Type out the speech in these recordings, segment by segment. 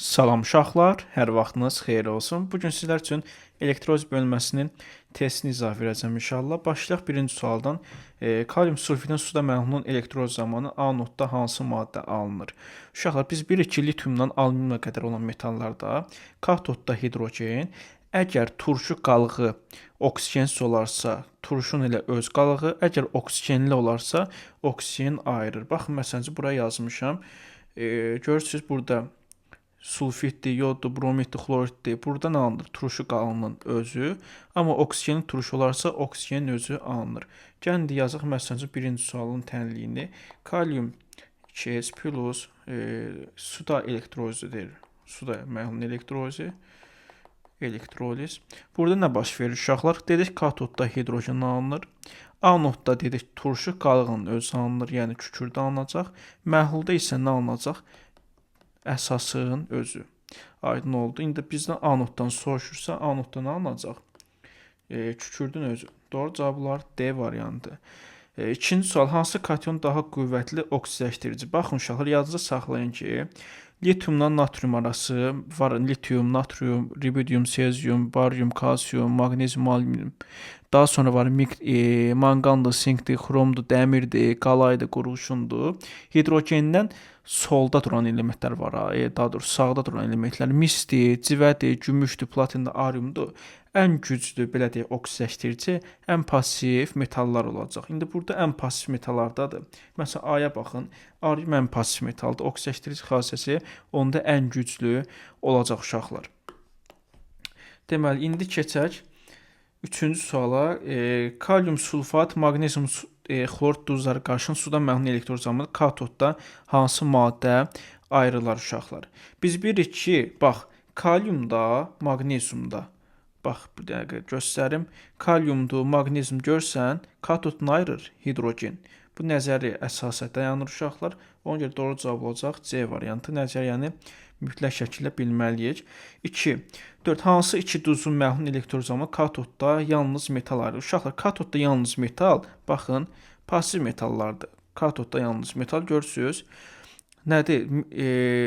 Salam uşaqlar, hər vaxtınız xeyir olsun. Bu gün sizlər üçün elektroliz bölməsinin testini izah verəcəm inşallah. Başlayaq birinci sualdan. Kalium sulfidin suda məhlulun elektroliz zamanı anodda hansı maddə alınır? Uşaqlar, biz bilirik ki, lityumdan alüminiumə qədər olan metallarda katodda hidrogen, əgər turşu qalığı oksigensiz olarsa, turşun elə öz qalığı, əgər oksigenli olarsa, oksigen ayırır. Baxın, məsələn, buraya yazmışam. Görürsüz burada sulfiddir, yoddur, bromiddir, xloriddir. Burada nə alınır? Turşu qalınlığının özü. Amma oksigenin turşu olarsa, oksigenin özü alınır. Gəlin də yazaq məsələn birinci sualın tənliyini. Kalium 2S plus suda elektrolizidir. Suda məhlulun elektroliz. Burada nə baş verir uşaqlar? Dedik katodda hidrogen alınır. Anodda dedik turşu qalığının özü alınır, yəni kükürdü alınacaq. Məhlulda isə nə alınacaq? Əsasın özü. Aydın oldu. İndi bizdən anoddan soruşursa, anoddan alınacaq? Kükürdün özü. Doğru cavablar D variantı. İkinci sual. Hansı kation daha qüvvətli oksidləşdirici? Baxın uşaqlar, yadınızda saxlayın ki, lityumla natrium arası var. Lityum, natrium, rubidium, sezyum, baryum, kalsiyum, magnezium, alüminium. Daha sonra var manqandır, sinkdir, xromdur, dəmirdir, qalaydır, qurğuşundur. Hidrogenden solda duran elementlər var. Daha doğrusu sağda duran elementlər misdir, civədir, gümüşdür, platindir, ariumdur. Ən güclü, belə deyək, oksidləşdirici ən passiv metallar olacaq. İndi burada ən passiv metallardadır. Məsələn, A'ya baxın. Arium ən passiv metaldır. Oksidləşdirici xassəsi onda ən güclü olacaq uşaqlar. Deməli, indi keçək üçüncü suala. Kalium sulfat, magnezium xlorid duzları qarşın suda məhlul elektroliz zamanı katodda hansı maddə ayrılar uşaqlar? Biz bilirik ki, bax, kaliumda, magneziumda, bax, bir dəqiqə göstərim. Kaliumdur, magnezium görsən, katodunu ayırır hidrogen. Bu nəzəri əsasə dayanır uşaqlar. Ona görə doğru cavab olacaq C variantı. Nəzəriyyəni mütləq şəkildə bilməliyik. 2. 4. Hansı iki duzun məhlul elektroliz zamanı katodda yalnız metal ayrılır? Uşaqlar, katodda yalnız metal, baxın, passiv metallardır. Katodda yalnız metal görürsünüz. Nədir?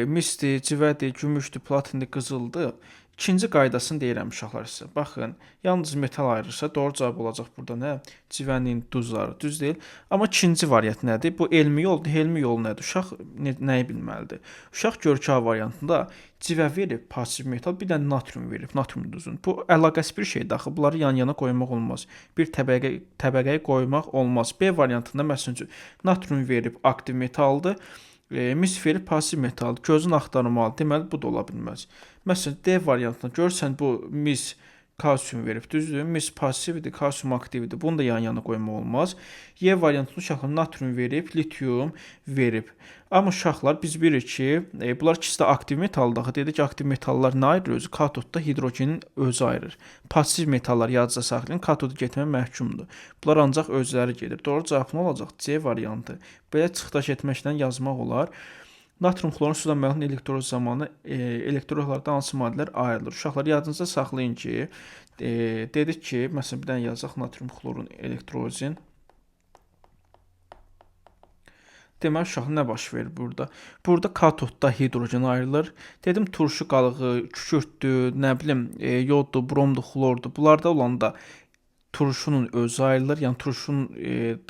Misdir, civədir, gümüşdür, platindir, qızıldır. İkinci qaydasını deyirəm uşaqlar sizə. Baxın, yalnız metal ayırırsa doğru cavab olacaq burada nə? Civənin duzları, düz deyil. Amma ikinci variant nədir? Bu elmi yoldur. Elmi yol nədir? Uşaq nəyi bilməlidir? Uşaq gör ki, A variantında civə verib, passiv metal, bir də natrium verib, natrium duzun. Bu əlaqəsi bir şeydir axı. Bunları yan-yana qoymaq olmaz. Bir təbəqəyə qoymaq olmaz. B variantında məsələn üçün natrium verib, aktiv metaldır. Mis verib passiv metal, gözün axtarmalı. Deməli, bu da ola bilməz. Məsələn, D variantında görsən bu mis kalsiyum verib, düzdür? Mis passivdir, kalsiyum aktivdir. Bunu da yan-yana qoymaq olmaz. Y variantında uşaqlar natrium verib, lityum verib. Amma uşaqlar biz bilirik ki, bunlar ikisi də aktiv metaldır. Dedik ki, aktiv metallar nə ayırır özü? Katodda hidrogenin özü ayırır. Passiv metallar yadınızda saxlayın, katodu getməyə məhkumdur. Bunlar ancaq özləri gedir. Doğru cavab nə olacaq? C variantı. Belə çıxdaş etməklə yazmaq olar. Natrium xlorun suda məhlul elektroliz zamanı elektrollarda hansı maddələr ayrılır? Uşaqlar, yadınızda saxlayın ki, dedik ki, məsələn, bir dənə yazaq natrium xlorun elektrolizin. Deməli, uşaqlar, nə baş verir burada? Burada katodda hidrogen ayrılır. Dedim, turşu qalığı, kükürtdür, nə bilim, yoddur, bromdur, xlordur. Bunlarda olanda turşunun özü ayrılır, yəni turşunun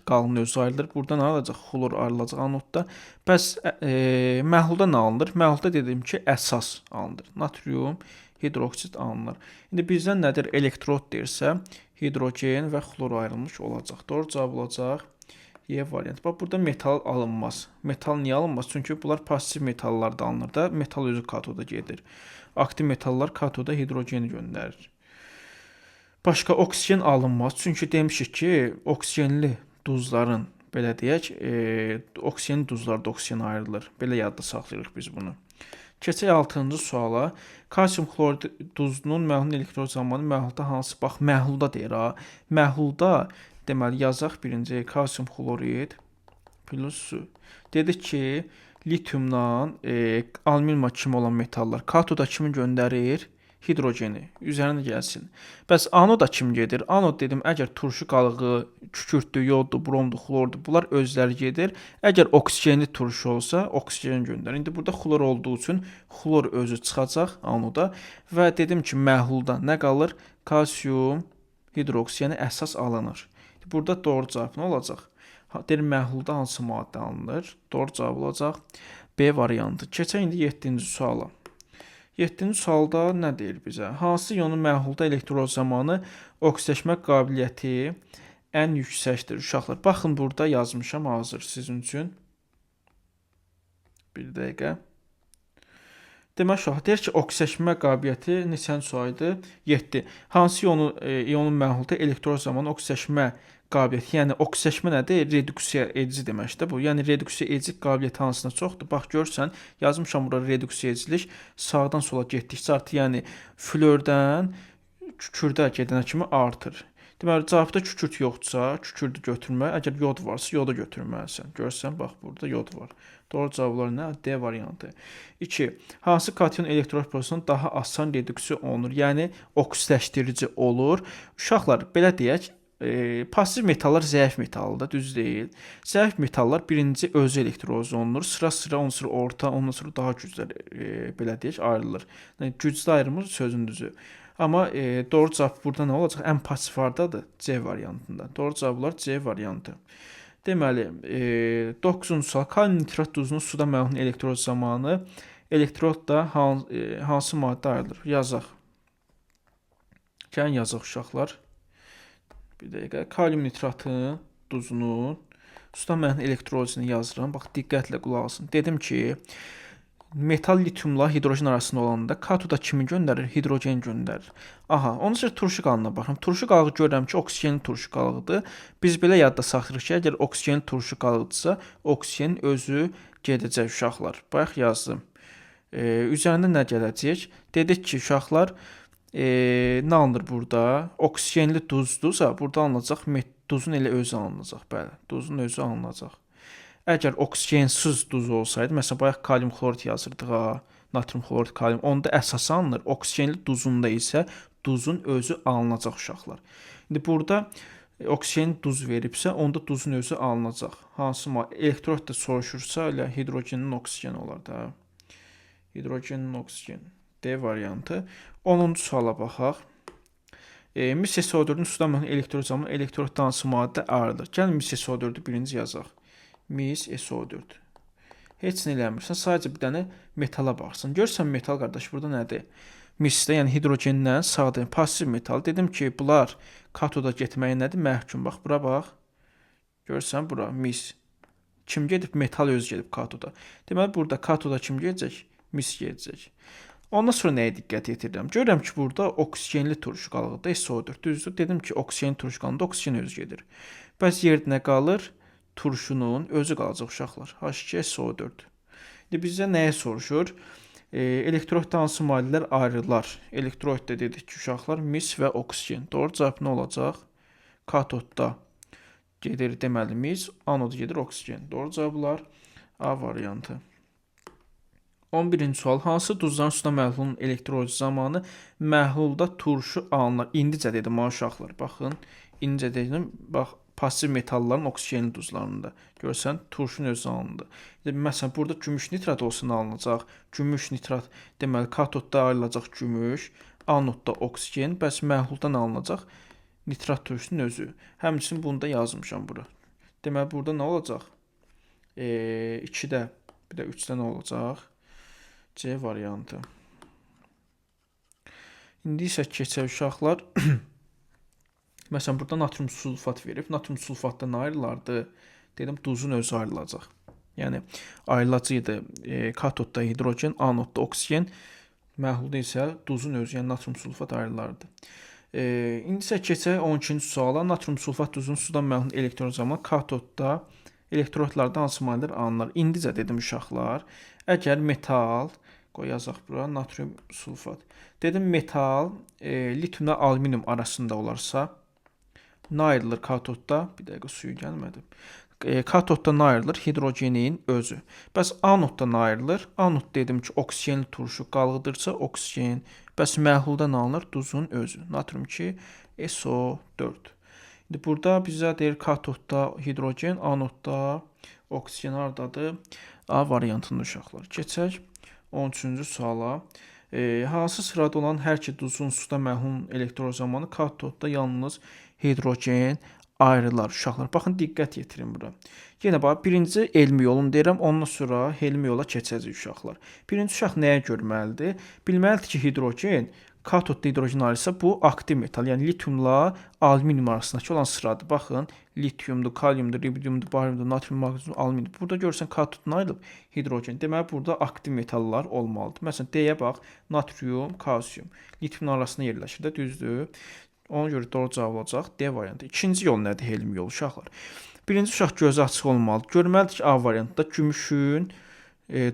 qalınlığı özü ayrılır. Burada nə alacaq? Xlor ayrılacaq anodda. Bəs məhlulda nə alınır? Məhlulda dedim ki, əsas alınır. Natrium hidroksid alınır. İndi bizdən nədir? Elektrod deyirsə, hidrogen və xlor ayrılmış olacaq. Doğru cavab olacaq Y variantı. Bax, burada metal alınmaz. Metal niyə alınmaz? Çünki bunlar passiv metallarda alınır da, metal özü katoda gedir. Aktiv metallar katoda hidrogeni göndərir. Başqa oksigen alınmaz. Çünki demişik ki, oksigenli duzların, belə deyək, oksigenli duzlarda oksigen ayrılır. Belə yadda saxlayırıq biz bunu. Keçək 6-cı suala. Kalsiyum xlorid duzunun məhlul elektroliz zamanı məhlulda hansı? Bax, məhlulda deyir ha. Məhlulda, deməli, yazaq birinci kalsiyum xlorid plus su. Dedik ki, lityumdan alüminiumla kimi olan metallar katoda kimi göndərir? hidrogeni üzərinə gəlsin. Bəs anoda kim gedir? Anod dedim, əgər turşu qalığı, kükürdür, yoddur, bromdur, xlordur, bunlar özləri gedir. Əgər oksigenli turşu olsa, oksigen göndərir. İndi burada xlor olduğu üçün xlor özü çıxacaq anoda və dedim ki, məhlulda nə qalır? Kalsium hidroksi, yəni əsas alınır. Burada doğru cavab nə olacaq? Deyir, məhlulda hansı maddə alınır? Doğru cavab olacaq B variantı. Keçək indi 7-ci suala. 7-ci sualda nə deyir bizə? Hansı iyonun məhlulda elektroz zamanı oksidaşma qabiliyyəti ən yüksəkdir uşaqlar? Baxın, burada yazmışam hazır sizin üçün. Bir dəqiqə. Demək, uşaq deyir ki, oksidaşma qabiliyyəti neçənci sualdır? 7. Hansı iyonun məhlulda elektroz zamanı oksidaşma qabiliyyəti, yəni oksidaşma nədir? Reduksiya edici deməkdir bu. Yəni reduksiya edici qabiliyyəti hansına çoxdur? Bax, görsən, yazmışam bura reduksiya edicilik sağdan sola getdikcə artır. Yəni flordan kükürdə gedənə kimi artır. Deməli, cavabda kükürt yoxdursa, kükürdü götürmə. Əgər yod varsa, yodu götürməlisən. Görsən, bax, burada yod var. Doğru cavablar nə? D variantı. 2. Hansı kation elektrod prosesində daha asan reduksiya olunur? Yəni, oksidləşdirici olur. Uşaqlar, belə deyək, pasiv metallar zəif metaldır, düz deyil. Zəif metallar birinci özü elektroz olunur. Sıra-sıra, ondan sonra orta, ondan sonra daha güclər, belə deyək, ayrılır. Yəni, gücdə ayrılmır sözün düzü. Amma doğru cavab burada nə olacaq? Ən pasiv hardadır? C variantında. Doğru cavablar C variantı. Deməli, 9-cu sual. Kalium nitrat duzunun suda məhlul elektroz zamanı elektrodda hansı maddə ayrılır? Yazaq. Gəlin yazaq uşaqlar. Bir dəqiqə. Kalium nitratın duzunun suda məhlul elektrozunu yazıram. Bax, diqqətlə qulaq asın. Dedim ki, metal litiumla hidrojen arasında olanda katoda kimi göndərir? Hidrogen göndərir. Aha, onun üçün turşu qalığına baxım. Turşu qalığı görürəm ki, oksigenli turşu qalıqdır. Biz belə yadda saxlayırıq ki, əgər oksigenli turşu qalıqdırsa, oksigen özü gedəcək uşaqlar. Bayaq yazdım. Üzərində nə gələcək? Dedik ki, uşaqlar, nə alınır burada? Oksigenli duzdursa, burada alınacaq, duzun elə özü alınacaq. Bəli, duzun özü alınacaq. Əgər oksigensiz duz olsaydı, məsələn, bayaq kalium xlorid yazırdıq, natrium xlorid, kalium, onda əsas alınır. Oksigenli duzunda isə duzun özü alınacaq uşaqlar. İndi burada oksigen duz veribsə, onda duzun özü alınacaq. Hansı elektrod da soruşursa, elə hidrogenin oksigen olar da. Hidrogenin oksigen. D variantı. 10-cu suala baxaq. Mis SO4-ün suda məhlul elektrod zamanı elektrodda hansı maddə ayrılır? Gəlin mis SO4-ü birinci yazaq. Mis SO4. Heç nə eləmirsən, sadəcə bir dənə metala baxsın. Görsən metal qardaş burada nədir? Misdə, yəni hidrogenlə sağda, pasiv metal. Dedim ki, bunlar katoda getməyi nədir? Məhkum. Bax, bura bax. Görsən, bura mis. Kim gedib? Metal özü gedib katoda. Deməli, burada katoda kim gedəcək? Mis gedəcək. Ondan sonra nəyə diqqət yetirirəm? Görürəm ki, burada oksigenli turşu qalıqda SO4. Düzdür? Dedim ki, oksigenli turşu qalıqda oksigen özü gedir. Bəs yerdə nə qalır? Turşunun özü qalacaq uşaqlar. H2SO4. İndi bizə nəyə soruşur? Elektrodda hansı maddələr ayrılar? Elektrodda dedik ki, uşaqlar, mis və oksigen. Doğru cavab nə olacaq? Katodda gedir deməli mis, anoda gedir oksigen. Doğru cavablar A variantı. 11-ci sual. Hansı duzların suda məhlulun elektrolizi zamanı məhlulda turşu alınır? İndicə dedim uşaqlar. Baxın, indicə dedim. Bax, pasiv metalların oksigenli duzlarında. Görsən, turşun özü alındı. Məsələn, burada gümüş nitrat olsun alınacaq. Gümüş nitrat deməli katodda ayrılacaq gümüş, anodda oksigen, bəs məhluldan alınacaq nitrat turşunun özü. Həmçinin bunu da yazmışam bura. Deməli, burada nə olacaq? 2-də, bir də 3-də nə olacaq? C variantı. İndi isə keçək uşaqlar. Məsələn, burada natrium sulfat verib. Natrium sulfatdan ayrılardı. Dedim, duzun özü ayrılacaq. Yəni, ayrılacaqdı katodda hidrogen, anodda oksigen. Məhlulda isə duzun özü, yəni natrium sulfat ayrılardı. İndi isə keçək 12-ci suala. Natrium sulfat duzunun suda məhlul elektron zamanı katodda elektrodlarda hansı maddələr alınır? İndicə dedim uşaqlar. Əgər metal, qoy yazaq bura, natrium sulfat. Dedim, metal litiumla alüminium arasında olarsa, nə ayrılır katodda? Bir dəqiqə suyu gəlmədi. Katoddan ayrılır hidrogenin özü. Bəs anoddan ayrılır. Anod dedim ki, oksigenli turşu qalıqdırsa oksigen. Bəs məhluldan alınır duzun özü. Natrium 2 SO4. İndi burada bizə deyir katodda hidrogen, anodda oksigen hardadır? A variantında uşaqlar. Keçək 13-cü suala. Hansı sırada olan hər iki duzun suda məhlulun elektron zamanı katodda yalnız hidrogen ayrılar uşaqlar. Baxın, diqqət yetirin bura. Yenə bax, birinci elmi yolunu deyirəm, ondan sonra elmi yola keçəcək uşaqlar. Birinci uşaq nəyə görməlidir? Bilməlidir ki, hidrogen katodda hidrogen ayrılsa bu aktiv metal, yəni litiumla alüminium arasındakı olan sıradır. Baxın, litiumdur, kaliumdur, rubidiumdur, bariumdur, natrium, maqnisium, alüminium. Burada görürsən katoddan ayrılıb hidrogen. Deməli burada aktiv metallar olmalıdır. Məsələn, D-yə bax, natrium, kalsium. Litiumla arasında yerləşir də, düzdür? Ona görə doğru cavab olacaq D variantı. İkinci yol nədir? Elmi yol uşaqlar. Birinci uşaq gözü açıq olmalıdır. Görməlidir ki, A variantında gümüşün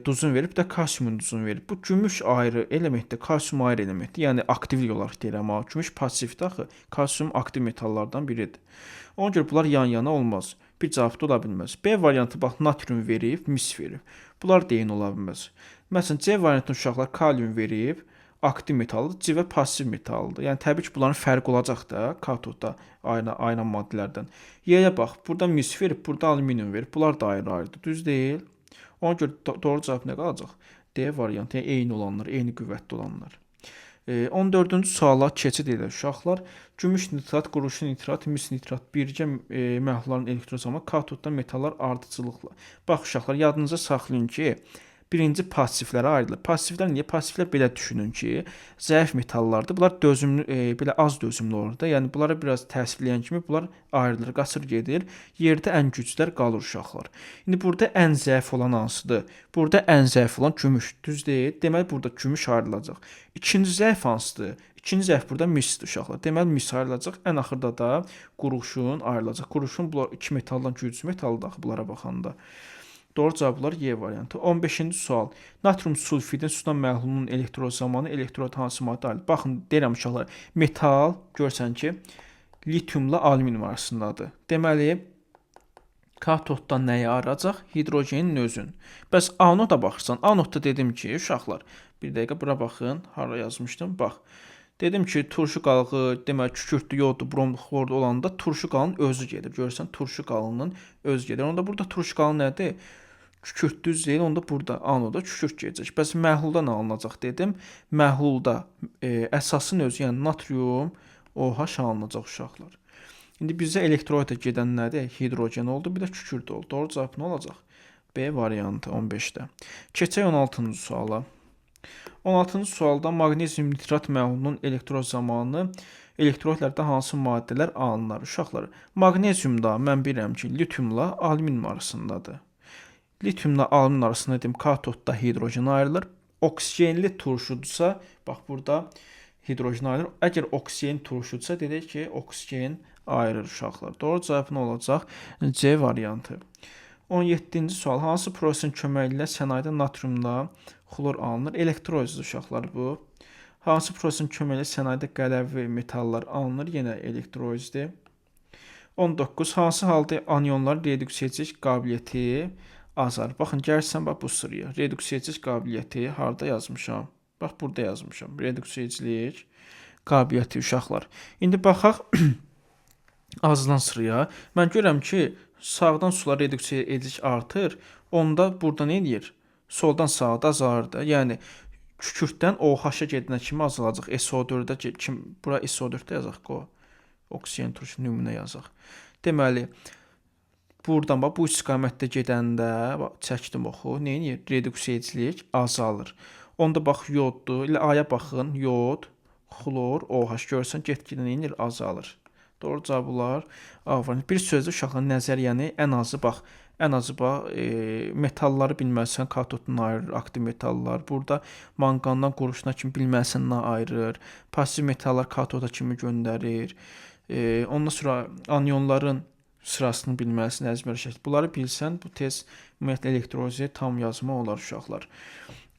duzunu verib, bir də kalsiumun duzunu verib. Bu gümüş ayrı elementdir, kalsium ayrı elementdir. Yəni aktivlik olaraq deyirəm ha. Gümüş passivdir axı. Kalsium aktiv metallardan biridir. Ona görə bunlar yan-yana olmaz. Bir cavab da ola bilməz. B variantı bax, natrium verib, mis verib. Bunlar da eyni ola bilməz. Məsələn, C variantında uşaqlar kalium verib, aktiv metaldır, C və passiv metaldır. Yəni təbii ki, bunların fərqi olacaq da katodda ayrılan maddələrdən. Y-yə bax, burada mis verib, burada alüminium verib. Bunlar da ayrı-ayrıdır. Düz deyil. Ona görə doğru cavab nə qalacaq? D variantı, yəni eyni olanlar, eyni qüvvətli olanlar. 14-cü suala keçid edək uşaqlar. Gümüş nitrat, quruşu nitrat, mis nitrat birgə məhlulların elektron zamanı katodda metallar ardıcılıqla. Bax uşaqlar, yadınıza saxlayın ki, birinci passivlərə ayrılır. Passivlər niyə? Passivlər belə düşünün ki, zəif metallardır. Bunlar dözümlü, belə az dözümlü olur da. Yəni bunlara biraz təsirləyən kimi bunlar ayrılır, qaçır gedir. Yerdə ən güclülər qalır uşaqlar. İndi burada ən zəif olan hansıdır? Burada ən zəif olan gümüş. Düz deyil. Deməli burada gümüş ayrılacaq. İkinci zəif hansıdır? İkinci zəif burada misdir uşaqlar. Deməli mis ayrılacaq. Ən axırda da quruşun ayrılacaq. Quruşun bunlar iki metaldan güclü metaldır axı bunlara baxanda. Doğru cavablar Y variantı. 15-ci sual. Natrium sulfidin sudan məhlulunun elektron zamanı elektrod hansı maddə ayrılır? Baxın, deyirəm uşaqlar, metal görsən ki, litiumla alüminium arasındadır. Deməli, katoddan nəyə ayrılacaq? Hidrogenin özün. Bəs anoda baxırsan, anodda dedim ki, uşaqlar, bir dəqiqə bura baxın, hara yazmışdım, bax. Dedim ki, turşu qalığı, deməli, kükürdü, yoddu, bromlu, xlordu olanda turşu qalının özü gedir. Görürsən, turşu qalının özü gedir. Onda burada turşu qalı nədir? Kükürt düz deyil, onda burada anoda kükürt gedəcək. Bəs məhlulda nə alınacaq dedim? Məhlulda əsasın özü, yəni natrium, OH alınacaq uşaqlar. İndi bizə elektroida gedən nədir? Hidrogen oldu, bir də kükürt oldu. Doğru cavab nə olacaq? B variantı 15-də. Keçək 16-cı suala. 16-cı sualda maqnezium nitrat məhlulunun elektron zamanı elektrotlərdə hansı maddələr alınır? Uşaqlar, maqneziumda mən bilirəm ki, litiumla alüminium arasındadır. Litiumla alüminium arasında dedim, katodda hidrogen ayrılır. Oksigenli turşudursa, bax burada hidrogen ayrılır. Əgər oksigen turşudursa, dedik ki, oksigen ayırır uşaqlar. Doğru cavab nə olacaq? C variantı. 17-ci sual. Hansı prosesin köməyi ilə sənayedə natriumla xlor alınır? Elektrolizdir uşaqlar bu. Hansı prosesin köməyi ilə sənayedə qələvi metallar alınır? Yenə elektrolizdir. 19. Hansı halda anionların reduksiyacı qabiliyyəti azalır? Baxın, gəlsən bax bu sıraya. Reduksiyacı qabiliyyəti harda yazmışam? Bax, burada yazmışam. Reduksiyacılık qabiliyyəti uşaqlar. İndi baxaq azdan sıraya. Mən görürəm ki, sağdan sola reduksiya edici artır. Onda burada nə edir? Soldan sağa da azalır da. Yəni kükürddən OH-a gedənə kimi azalacaq. SO4-də bura SO4-də yazaq qoy. Oksigen turşu nümunə yazaq. Deməli, buradan bax bu istiqamətdə gedəndə bax çəkdim oxu. Nə edir? Reduksiyacılık azalır. Onda bax yoddur. İlə A-ya baxın. Yod, xlor, OH görsən get-gedə nə edir? Azalır. Doğru cavablar A variantı. Bir sözlə uşaqlar nəzəriyyəni ən azı bax, metalları bilməlisən, katoddan ayırır, aktiv metallar. Burada manqandan quruşuna kimi bilməlisən nə ayırır. Pasiv metallar katoda kimi göndərir. Ondan sonra anionların sırasını bilməlisən, əzbər şəkildə. Bunları bilsən, bu test ümumiyyətlə elektrolizi tam yazma olar uşaqlar.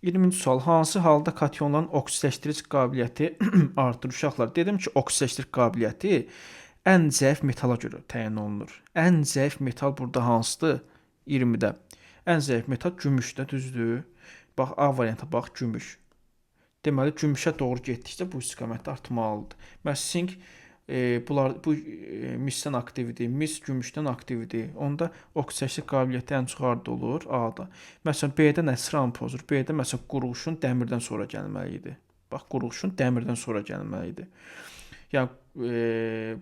20-ci sual. Hansı halda kationların oksidləşdirici qabiliyyəti artır uşaqlar? Dedim ki, oksidləşdirici qabiliyyəti ən zəif metala görə təyin olunur. Ən zəif metal burada hansıdır? 20-də. Ən zəif metal gümüşdə, düzdür? Bax, A variantı bax, gümüş. Deməli, gümüşə doğru getdikcə bu istiqamətdə artmalıdır. Məsələn, bu misdən aktivdir, mis gümüşdən aktivdir. Onda oksidləşmə qabiliyyəti ən çox harda olur? A-da. Məsələn, B-də nə sıram pozur? B-də məsələn qurğuşun dəmirdən sonra gəlməli idi. Bax, qurğuşun dəmirdən sonra gəlməli idi. Yəni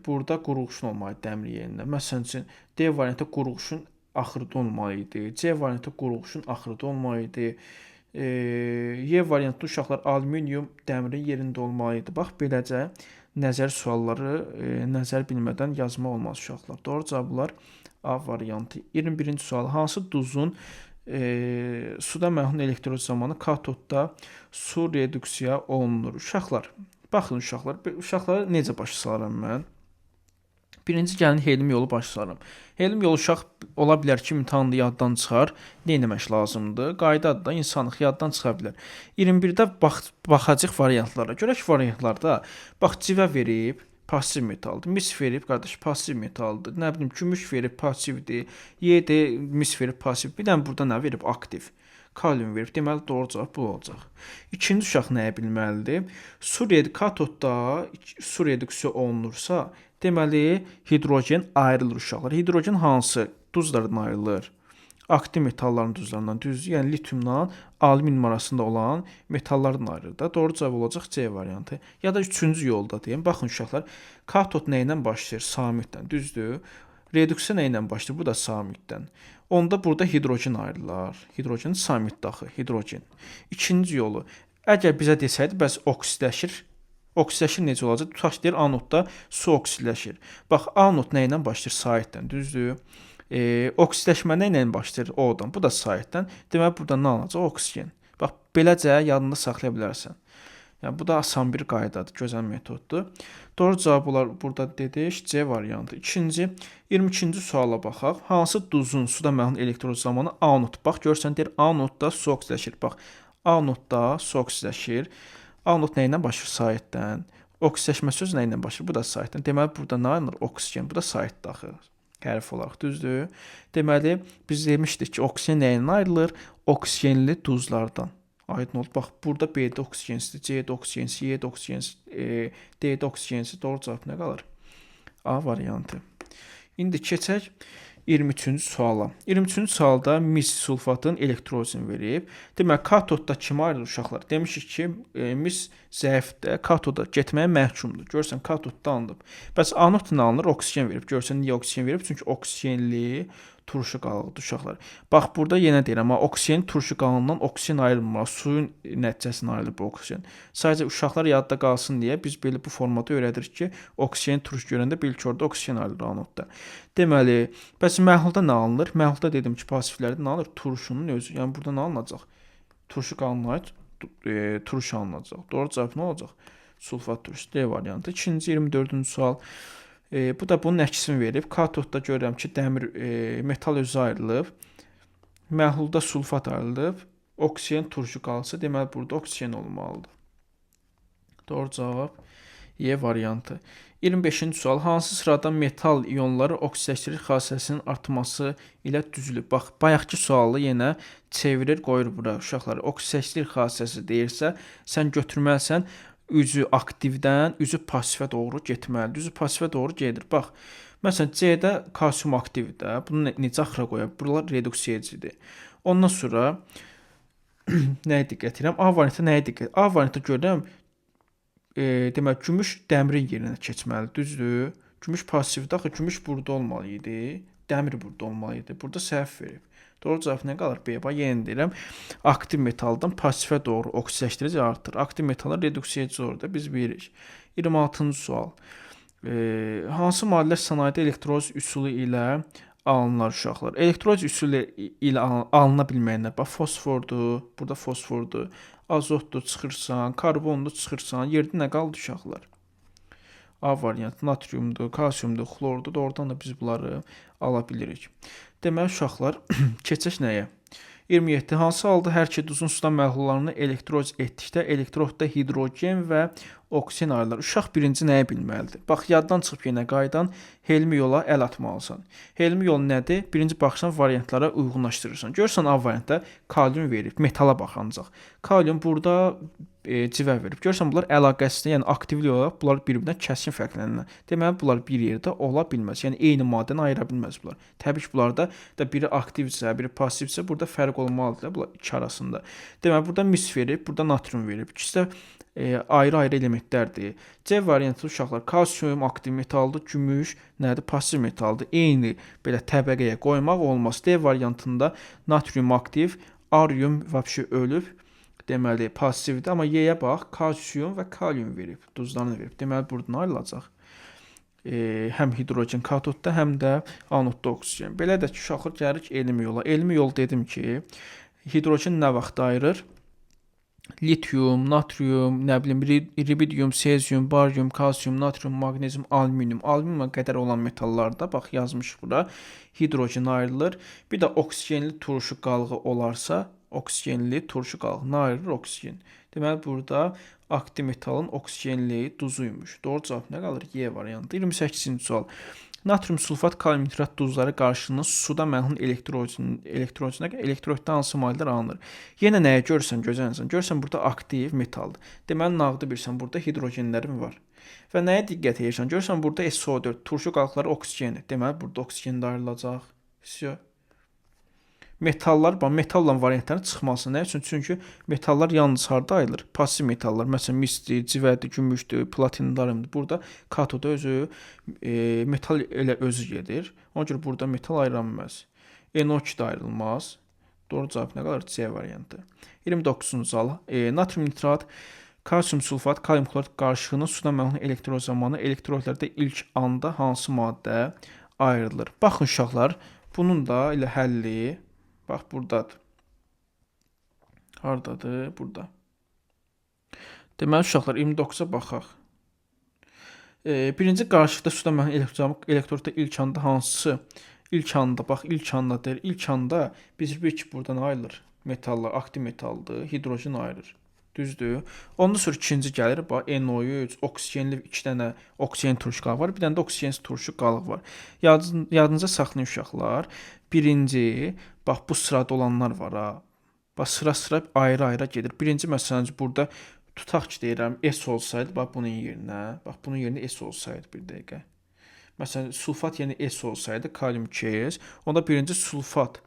burada qurğuşun olmalı idi dəmir yerinə. Məsələn üçün D variantı qurğuşun axırda olmalı idi. C variantı qurğuşun axırda olmalı idi. Y variantlı uşaqlar alüminium dəmirin yerində olmalı idi. Bax, beləcə nəzər sualları nəzər bilmədən yazmaq olmaz uşaqlar. Doğru cavablar A variantı. 21-ci sual. Hansı duzun suda məhlul elektrod zamanı katodda su reduksiya olunur? Uşaqlar, baxın uşaqlar, uşaqları necə başa salıram mən? Birinci gəlin Helim yolu başa salıram. Helim yolu uşaq ola bilər ki, imtahanda yaddan çıxar. Nə etmək lazımdır? Qaydadır da, insanlıq yaddan çıxa bilər. 21-də baxacaq variantlara. Görək variantlarda bax civə verib, pasiv metaldır. Mis verib, qardaş, pasiv metaldır. Nə bilim, gümüş verib, passivdir. Y-də mis verib, pasiv. Bir dənə burada nə verib? Aktiv. Kalium verib. Deməli, doğru cavab bu olacaq. İkinci uşaq nəyə bilməlidir? Katodda su reduksiya olunursa, deməli, hidrogen ayrılır uşaqlar. Hidrogen hansı duzlardan ayrılır? Aktiv metalların duzlarından, düzdür? Yəni, lityumla alüminium arasında olan metallardan ayrılır da. Doğru cavab olacaq C variantı. Ya da üçüncü yolda deyim. Baxın uşaqlar, katod nə ilə başlayır? Samitdən, düzdür? Reduksiya nə ilə başlayır? Bu da samitdən. Onda burada hidrogen ayrılar. Hidrogen samit daxı, hidrogen. İkinci yolu. Əgər bizə desəydi, bəs oksidləşir. Oksidləşir necə olacaq? Tutaq ki, deyir, anodda su oksidləşir. Bax, anod nə ilə başlayır? Saitdən, düzdür? Oksidləşmə nə ilə başlayır? O-dan. Bu da saitdən. Deməli, burada nə alacaq? Oksigen. Bax, beləcə yadında saxlaya bilərsən. Yəni, bu da asan bir qaydadır, gözəl metoddur. Doğru cavab olar burada dedik, C variantı. 22-ci suala baxaq. Hansı duzun suda məhlul elektrod zamanı anod? Bax, görsən, deyir, anodda su oksidləşir. Bax, anodda su oksidləşir. Anod nə ilə başlayır? Saitdən. Oksidləşmə sözü nə ilə başlayır? Bu da saitdən. Deməli, burada nə alınır? Oksigen. Bu da sait daxil. Hərf olaraq, düzdür? Deməli, biz demişdik ki, oksigen nə ilə ayrılır? Oksigenli duzlardan. Aydın oldu. Bax, burada B-də oksigensidir, C-də oksigensiz, Y-də oksigensiz, D-də oksigensiz. Doğru cavab nə qalır? A variantı. İndi keçək 23-cü suala. 23-cü sualda mis sulfatın elektrozini verib. Deməli, katodda kim ayrılır uşaqlar? Demişik ki, mis zəifdə katoda getməyə məhkumdur. Görsən, katodda alınıb. Bəs anod nə alınır? Oksigen verib. Görsən, niyə oksigen verib? Çünki oksigenli turşu qalıqdır uşaqlar. Bax, burada yenə deyirəm, oksigen turşu qalığından oksigen ayrılmır. Suyun nəticəsində ayrılır bu oksigen. Sadəcə uşaqlar yadda qalsın deyə biz belə bu formada öyrədirik ki, oksigen turşu görəndə bil ki, orada oksigen ayrılır anodda. Deməli, bəs məhlulda nə alınır? Məhlulda dedim ki, pasiflərdə nə alınır? Turşunun özü. Yəni burada nə alınacaq? Turşu qalığına aid turşu alınacaq. Doğru cavab nə olacaq? Sulfat turşusu D variantı. 24-cü sual. Bu da bunun əksini verib. Katodda görürəm ki, dəmir metal özü ayrılıb. Məhlulda sulfat ayrılıb. Oksigen turşu qalsa, deməli burada oksigen olmalıdır. Doğru cavab Y variantı. 25-ci sual. Hansı sırada metal ionları oksidləşdirir xassəsinin artması ilə düzülüb? Bax, bayaqki sualı yenə çevirir, qoyur bura. Uşaqlar, oksidləşdirir xassəsi deyirsə, sən götürməlisən üzü aktivdən üzü pasifə doğru getməlidir. Üzü pasifə doğru gedir. Bax, məsələn, C-də kalsium aktivdir. Bunu necə axıra qoyaq? Buralar reduksiya edicidir. Ondan sonra nəyə diqqət edirəm? A variantı nəyə diqqət? A variantı görürəm, demək, gümüş dəmirin yerinə keçməli, düzdür? Gümüş pasivdir, axı gümüş burada olmalı idi. Dəmir burada olmalı idi. Burada səhv verib. Doğru cavab nə qalır? B. Bax, yenə deyirəm, aktiv metaldan pasifə doğru oksidləşdirici artır. Aktiv metallar reduksiya edici olur da biz bilirik. 26-cı sual. Hansı maddələr sənayedə elektroz üsulu ilə alınır uşaqlar? Elektroz üsulu ilə alına bilməyənlər. Bax, fosfordur, burada fosfordur, azotdur, çıxırsan, karbondur, çıxırsan. Yerdə nə qaldı uşaqlar? A variantı natriumdur, kalsiumdur, xlordur. Oradan da biz bunları ala bilirik. Deməli, uşaqlar, keçək nəyə? 27. Hansı halda hər iki duzun suda məhlullarını elektroz etdikdə elektrodda hidrogen və oksigen ayrılır. Uşaq birinci nəyi bilməlidir? Bax, yaddan çıxıb yenə qaydan helmi yola əl atmalısan. Helmi yol nədir? Birinci baxırsan, variantlara uyğunlaşdırırsan. Görürsən, A variantda kalium verib, metala bax ancaq. Kalium burada civə verib. Görürsən, bunlar əlaqəsiz, yəni aktivlik olaraq bunlar bir-birindən kəskin fərqlənirlər. Deməli, bunlar bir yerdə ola bilməz. Yəni, eyni maddəni ayıra bilməz bunlar. Təbii ki, bunlarda da biri aktivdirsə, biri passivdirsə, burada fərq olmalıdır bunlar iki arasında. Deməli, burada mis verib, burada natrium verib. İkisi də ayrı-ayrı elementlərdir. C variantı uşaqlar kalsium aktiv metaldır, gümüş nədir? Passiv metaldır. Eyni belə təbəqəyə qoymaq olmaz. D variantında natrium aktiv, arium vəbşi ölüb. Deməli, passivdir. Amma Y-yə bax, kalsium və kalium verib, duzlarını verib. Deməli, buradan ayrılacaq. Həm hidrogen katodda, həm də anodda oksigen. Belə də ki, uşaqlar gəlirik elmi yola. Elmi yol dedim ki, hidrogen nə vaxt ayırır? Lityum, natrium, nə bilim, iridium, sezium, baryum, kalsium, natrium, maqnezium, alüminium. Alüminiumla qədər olan metallarda, bax yazmışıq bura, hidrogen ayrılır. Bir də oksigenli turşu qalığı olarsa, oksigenli turşu qalığını ayırır oksigen. Deməli, burada aktiv metalın oksigenli duzuymuş. Doğru cavab nə qalır? Y variantı. 28-ci sual. Natrium sulfat, kalium nitrat duzları qarşılığında suda mənhun elektroiddə hansı maddələr alınır? Yenə nəyə görürsən, gözənsən? Görürsən, burada aktiv metaldır. Deməli, nağdı bilirsən, burada hidrogenlərim var. Və nəyə diqqət edirsən? Görürsən, burada SO4, turşu qalıqları oksigendir. Deməli, burada oksigen də ayrılacaq. Metallar, bax, metalla variantların çıxması nə üçün? Çünki metallar yalnız harda ayrılır? Passiv metallar, məsələn, misdir, civədir, gümüşdür, platindarımdır. Burada katoda özü metal elə özü gedir. Ona görə burada metal ayrılmaz. NO2 də ayrılmaz. Doğru cavab nə qalır? C variantı. 29-cu sual. Natrium nitrat, kalsium sulfat, kalium klorid qarışığının suda mənhun elektrod zamanı elektrodlərdə ilk anda hansı maddə ayrılır? Baxın uşaqlar, bunun da elə həlli bax, buradadır. Haradadır? Burada. Deməli, uşaqlar, 29-a baxaq. Birinci qarışıqda suda mənhun elektrodda ilk anda hansı? İlk anda, bax, ilk anda deyir. İlk anda biz bir ki, buradan ayrılır. Metallar, aktiv metaldır, hidrogen ayırır. Düzdür. Ondan sonra ikinci gəlir, bax, NO3, oksigenli 2 dənə oksigen turşu qalıq var, bir dənə də oksigensiz turşu qalıq var. Yadınıza saxlayın uşaqlar. Birinci, bax, bu sırada olanlar var ha. Bax, sıra-sıra ayrı-ayrı gedir. Birinci, məsələn, burada tutaq ki, deyirəm, S olsaydı, bax, bunun yerinə, bax, bunun yerinə S olsaydı bir dəqiqə. Məsələn, sulfat yəni S olsaydı, kalium 2S, onda birinci sulfat,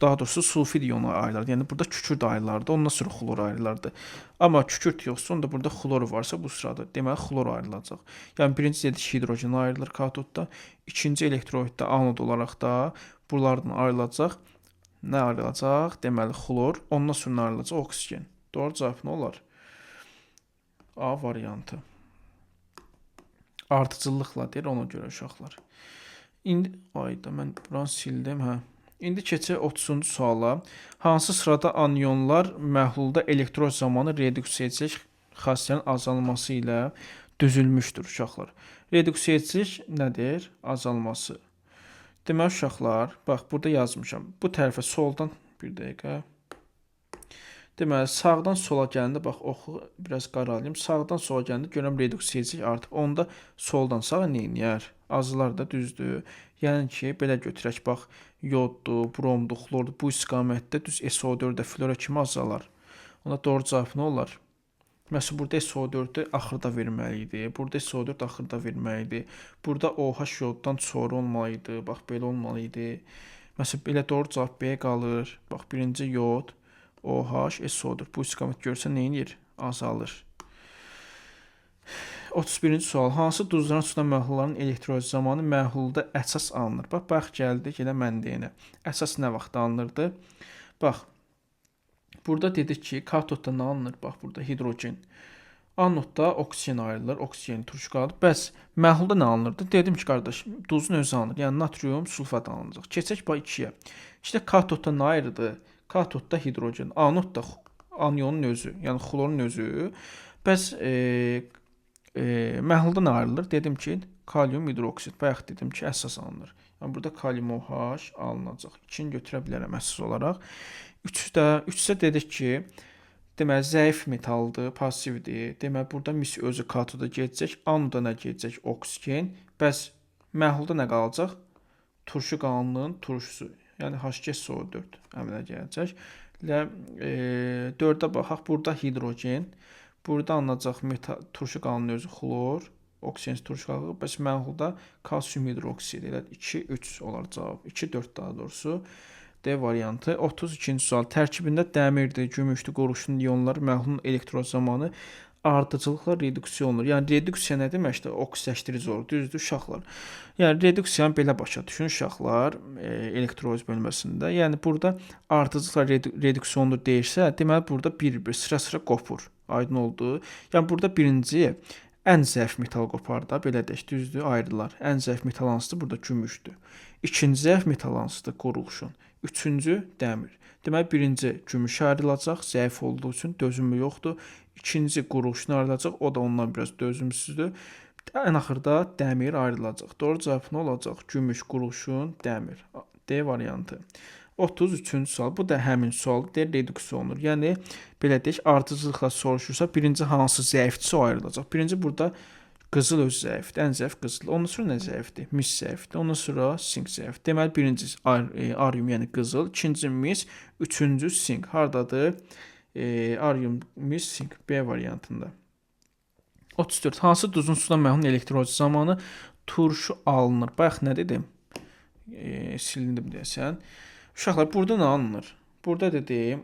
daha doğrusu sulfid iyonu ayrılardı. Yəni, burada kükürt ayrılardı, ondan sonra xlor ayrılardı. Amma kükürt yoxsa, onda burada xlor varsa bu sırada, deməli, xlor ayrılacaq. Yəni, birinci dedik hidrogen ayrılır katodda, ikinci elektroiddə anod olaraq da bunlardan ayrılacaq. Nə ayrılacaq? Deməli, xlor, ondan sonra ayrılacaq oksigen. Doğru cavab nə olar? A variantı. Ardıcıllıqla deyir, ona görə uşaqlar. İndi, ayda mən buranı sildim, hə. İndi keçək 30-cu suala. Hansı sırada anyonlar məhlulda elektrod zamanı reduksiyicilik xassiyənin azalması ilə düzülmüşdür uşaqlar? Reduksiyicilik nədir? Azalması. Deməli uşaqlar, bax, burada yazmışam. Bu tərəfə soldan, bir dəqiqə. Deməli, sağdan sola gələndə, bax, oxu biraz qaralayım. Sağdan sola gələndə görürəm reduksiyicilik artıb. Onda soldan sağa neyniyər? Azılar da düzdür. Yəni ki, belə götürək, bax, yoddur, bromdur, xlordur. Bu istiqamətdə düz SO4-də flora kimi azalar. Onda doğru cavab nə olar? Məsələn, burada SO4-ü axırda verməli idi. Burada SO4 axırda verməli idi. Burada OH yoddan sonra olmalı idi. Bax, belə olmalı idi. Məsələn, belə doğru cavab B qalır. Bax, birinci yod, OH, SO4. Bu istiqamət görsə neynir? Azalır. 31-ci sual. Hansı duzların suda məhlulların elektroliz zamanı məhlulda əsas alınır? Bax, bax, gəldik elə məndəyinə. Əsas nə vaxt alınırdı? Bax, burada dedik ki, katodda nə alınır? Bax, burada hidrogen. Anodda oksigen ayrılır, oksigen turşu qalır. Bəs məhlulda nə alınırdı? Dedim ki, qardaş, duzun özü alınır. Yəni, natrium sulfat alınacaq. Keçək bax 2-yə. İşte katodda nə ayrıdır? Katodda hidrogen. Anodda anyonun özü, yəni xlorun özü. Bəs məhlulda nə ayrılır? Dedim ki, kalium hidroksid. Bayaq dedim ki, əsas alınır. Yəni, burada kalium OH alınacaq. 2-ni götürə bilərəm əsas olaraq. 3-də dedik ki, Deməli, zəif metaldır, passivdir. Deməli, burada mis özü katoda gedəcək, anoda nə gedəcək? Oksigen. Bəs məhlulda nə qalacaq? Turşu qalınlığının turşusu. Yəni H2SO4 əmələ gələcək. Və 4-ə baxaq. Burada hidrogen. Burada alınacaq turşu qalınlığı özü xlor. Oksigen turşu qalınlığı. Bəs məhlulda kalsium hidroksid. Elə 2, 3 olar cavab. 2, 4 daha doğrusu. D variantı. 32-ci sual. Tərkibində dəmirdir, gümüşdür, qoruşun ionları məhlulun elektroz zamanı ardıcılıqla reduksiya olunur. Yəni reduksiya nə deməkdir? Oksidləşdirici olur. Düzdür uşaqlar. Yəni reduksiyanı belə başa düşün uşaqlar elektroz bölməsində. Yəni burada ardıcılıqla reduksiya olunur deyirsə, deməli burada bir-bir sıra-sıra qopur. Aydın oldu. Yəni burada birinci ən zəif metal qopar da, belə deyək, düzdür, ayrılar. Ən zəif metal hansıdır? Burada gümüşdür. İkinci zəif metal hansıdır? Qoruşun. Üçüncü dəmir. Deməli birinci gümüş ayrılacaq, zəif olduğu üçün dözümlü yoxdur. İkinci qoruşun ayrılacaq, o da ondan biraz dözümsüzdür. Ən axırda dəmir ayrılacaq. Doğru cavab nə olacaq? Gümüş, qoruşun, dəmir. D variantı. 33-cü sual. Bu da həmin sual deyir, reduksiya olunur. Yəni belə deyək, ardıcılıqla soruşursa, birinci hansı zəifdirsə o ayrılacaq. Birinci burada qızıl öz zəifdir, ən zəif qızıl. Ondan sonra nə zəifdir? Mis zəifdir. Ondan sonra sink zəifdir. Deməli birinci arium, yəni qızıl, ikinci mis, üçüncü sink. Hardadır? Arium, mis, sink. B variantında. 34. Hansı duzun suda məhlulun elektrozi zamanı turşu alınır? Bayaq nə dedim? Silindim deyəsən. Uşaqlar, burada nə alınır? Burada dedim,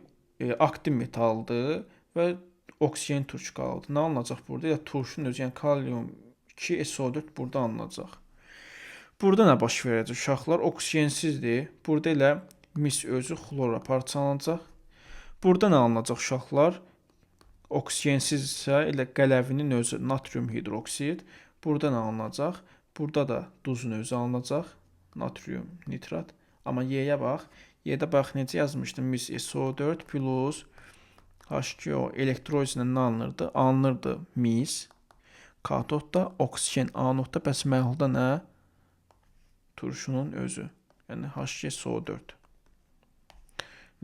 aktiv metaldır və oksigen turşu qaldı. Nə alınacaq burada? Ya turşunun özü, yəni kalium 2SO4 burada alınacaq. Burada nə baş verəcək uşaqlar? Oksigensizdir. Burada elə mis özü xlora parçalanacaq. Burada nə alınacaq uşaqlar? Oksigensizsə elə qələvinin özü natrium hidroksid. Burada nə alınacaq? Burada da duzun özü alınacaq. Natrium nitrat. Amma Y-yə bax. Y-də bax necə yazmışdım? Mis SO4 plus H2O elektroliz ilə nə alınırdı? Alınırdı mis. Katodda, oksigen anodda, bəs məhlulda nə? Turşunun özü. Yəni H2SO4.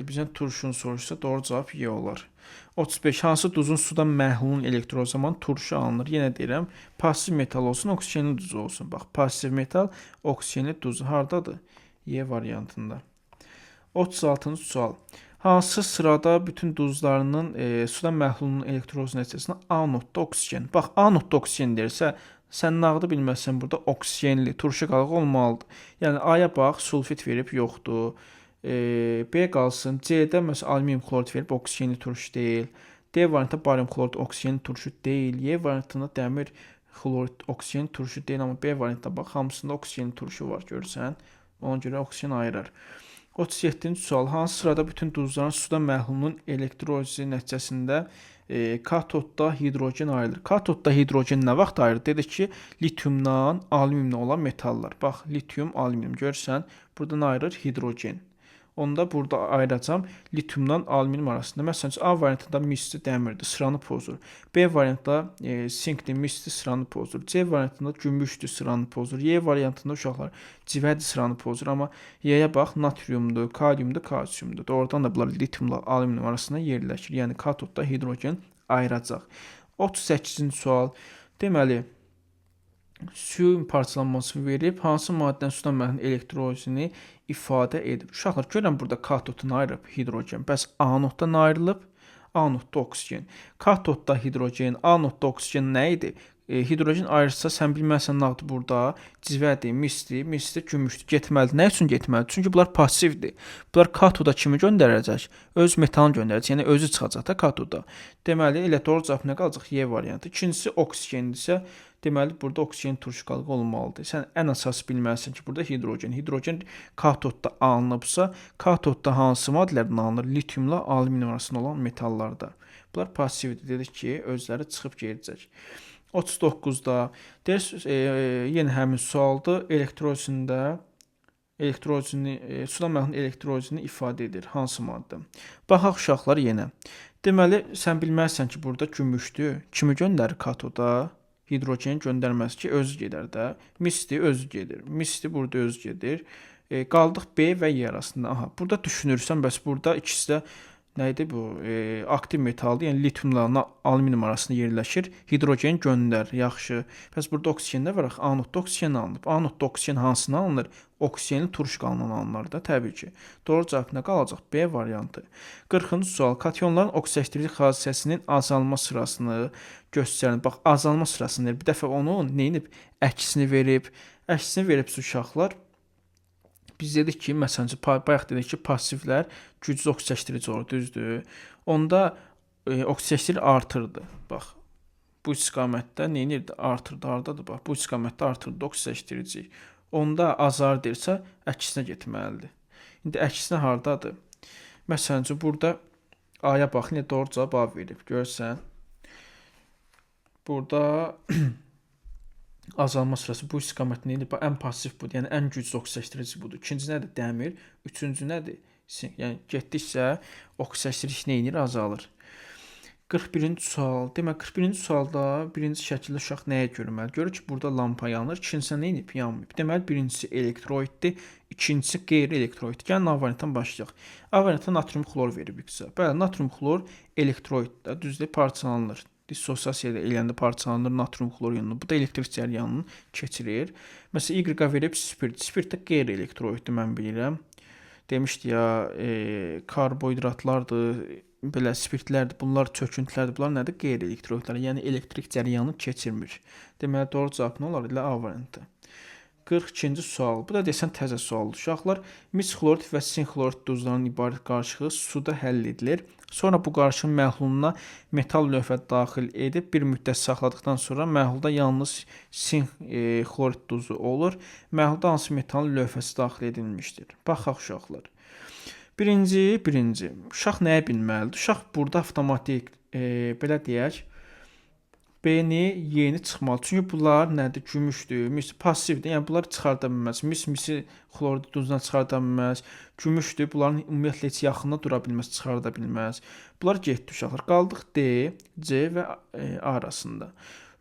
Bizdən turşunu soruşsa doğru cavab Y olar. 35. Hansı duzun suda məhlulun elektroz zamanı turşu alınır? Yenə deyirəm, pasiv metal olsun, oksigenli duz olsun. Bax, pasiv metal, oksigenli duz hardadır? Y variantında. 36-cı sual. Hansı sırada bütün duzlarının suda məhlulunun elektroz nəticəsində anodda oksigen. Bax, anodda oksigen deyirsə, sən nağdı bilməzsən burada oksigenli, turşu qalığı olmalıdır. Yəni A-ya bax, sulfit verib yoxdur. B qalsın. C-də məsələn alüminium xlorid verib oksigenli turşu deyil. D variantında barium xlorid oksigenli turşu deyil. Y variantında dəmir xlorid oksigenli turşu deyil, amma B variantında bax, hamısında oksigenli turşu var, görürsən. Ona görə oksigen ayırır. 37-ci sual. Hansı sırada bütün duzların suda məhlulunun elektrolizi nəticəsində katodda hidrogen ayrılır? Katodda hidrogen nə vaxt ayrılır? Dedik ki, lityumdan alüminiumla olan metallar. Bax, lityum, alüminium görürsən, burada nə ayırır? Hidrogen. Onda burada ayıracam lityumdan alüminium arasında. Məsələn, A variantında misli dəmirdir, sıranı pozur. B variantında sinkdir, misli sıranı pozur. C variantında gümüşdür, sıranı pozur. Y variantında uşaqlar civədir, sıranı pozur. Amma Y-yə bax, natriumdur, kaliumdur, kalsiumdur. Doğrudan da bunlar lityumla alüminium arasında yerləşir. Yəni katodda hidrogen ayıracaq. 38-ci sual. Deməli, suyun parçalanması verib, hansı maddənin suda məhlulun elektrolizini ifadə edir? Uşaqlar, görən burada katoddan ayırıb hidrogen. Bəs anoddan ayrılıb? Anodda oksigen. Katodda hidrogen, anodda oksigen nə idi? Hidrogen ayrılsa, sən bilməsən nədir burada? Civədir, misdir, gümüşdür. Getməlidir. Nə üçün getməlidir? Çünki bunlar passivdir. Bunlar katoda kimi göndərəcək? Öz metalını göndərəcək. Yəni özü çıxacaq da katoda. Deməli, elə doğru cavab nə qalacaq? Y variantı. İkincisi oksigendirsə, deməli, burada oksigen turşu qalığı olmalıdır. Sən ən əsas bilməlisən ki, burada hidrogen. Hidrogen katodda alınıbsa, katodda hansı maddələrdən alınır? Lityumla alüminium arasında olan metallarda. Bunlar passivdir. Dedik ki, özləri çıxıb gedəcək. 39-da yenə həmin sualdır. Suda məhlulun elektrolizini ifadə edir. Hansı maddə? Baxaq uşaqlar yenə. Deməli, sən bilməlisən ki, burada gümüşdür. Kimi göndərir katoda? Hidrogen göndərməz ki, özü gedər də. Misdir, özü gedir. Misdir, burada özü gedir. Qaldıq B və Y arasında. Aha, burada düşünürsən, bəs burada ikisi də nə idi bu? Aktiv metaldır. Yəni litiumla alüminium arasında yerləşir. Hidrogen göndər. Yaxşı. Bəs burada oksigen də var. Anodda oksigen alınıb. Anodda oksigen hansından alınır? Oksigenli turş qanından alınır da təbii ki. Doğru cavab nə qalacaq? B variantı. 40-cı sual. Kationların oksidaşdırıcı hadisəsinin azalma sırasını göstərin. Bax, azalma sırasını bir dəfə onun neyinib? Əksini verib. Əksini verib uşaqlar. Biz dedik ki, məsələn, bayaq dedik ki, passivlər gücsüz oksidaşdırıcı olur, düzdür? Onda oksidaşdırıcı artırdı. Bax, bu istiqamətdə nə edirdi? Artırdı. Hardadır? Bax, bu istiqamətdə artırdı oksidaşdırıcı. Onda azalırsa, əksinə getməlidir. İndi əksinə hardadır? Məsələn, burada A-ya bax, nə doğru cavab A verib. Görsən. Burada azalma sırası bu istiqamət nədir? Bax, ən pasiv budur. Yəni ən güclü oksidaşdırıcı budur. İkinci nədir? Dəmir. Üçüncü nədir? Yəni getdikcə oksidaşdırıcı nə edir? Azalır. 41-ci sual. Demək 41-ci sualda birinci şəkildə uşaq nəyə görməli? Görür ki, burada lampa yanır. İkincisi nə edib? Yanmayıb. Deməli birincisi elektroiddir, ikincisi qeyri-elektroid. Gəlin A variantdan başlayaq. A variantda natrium xlor verib bizə. Bəli, natrium xlor elektroiddə düzdür, parçalanır. Dissosiasiya eləyəndə parçalanır natrium xlor ionunu. Bu da elektrik cərəyanını keçirir. Məsələn, Y-a verib spirt. Spirt də qeyri-elektroiddir, mən bilirəm. Demişdi ya, karbohidratlardır, belə spirtlərdir, bunlar çöküntülərdir. Bunlar nədir? Qeyri-elektroidlər. Yəni elektrik cərəyanını keçirmir. Deməli, doğru cavab nə olar? Elə A variantı. 42-ci sual. Bu da desən təzə sualdır. Uşaqlar, mis xlorid və sin xlorid duzlarının ibarət qarışığı suda həll edilir. Sonra bu qarışığın məhluluna metal lövhə daxil edib bir müddət saxladıqdan sonra məhlulda yalnız sin xlorid duzu olur. Məhlulda hansı metalın lövhəsi daxil edilmişdir? Baxaq uşaqlar. Birinci. Uşaq nəyə bilməlidir? Uşaq burada avtomatik, belə deyək, B-ni, Y-ni çıxmalı. Çünki bunlar nədir? Gümüşdür, mis passivdir. Yəni bunları çıxarda bilməz. Misi xlorid duzundan çıxarda bilməz. Gümüşdür. Bunların ümumiyyətlə heç yaxında dura bilməz, çıxarda bilməz. Bunlar getdi uşaqlar. Qaldıq D, C və A arasında.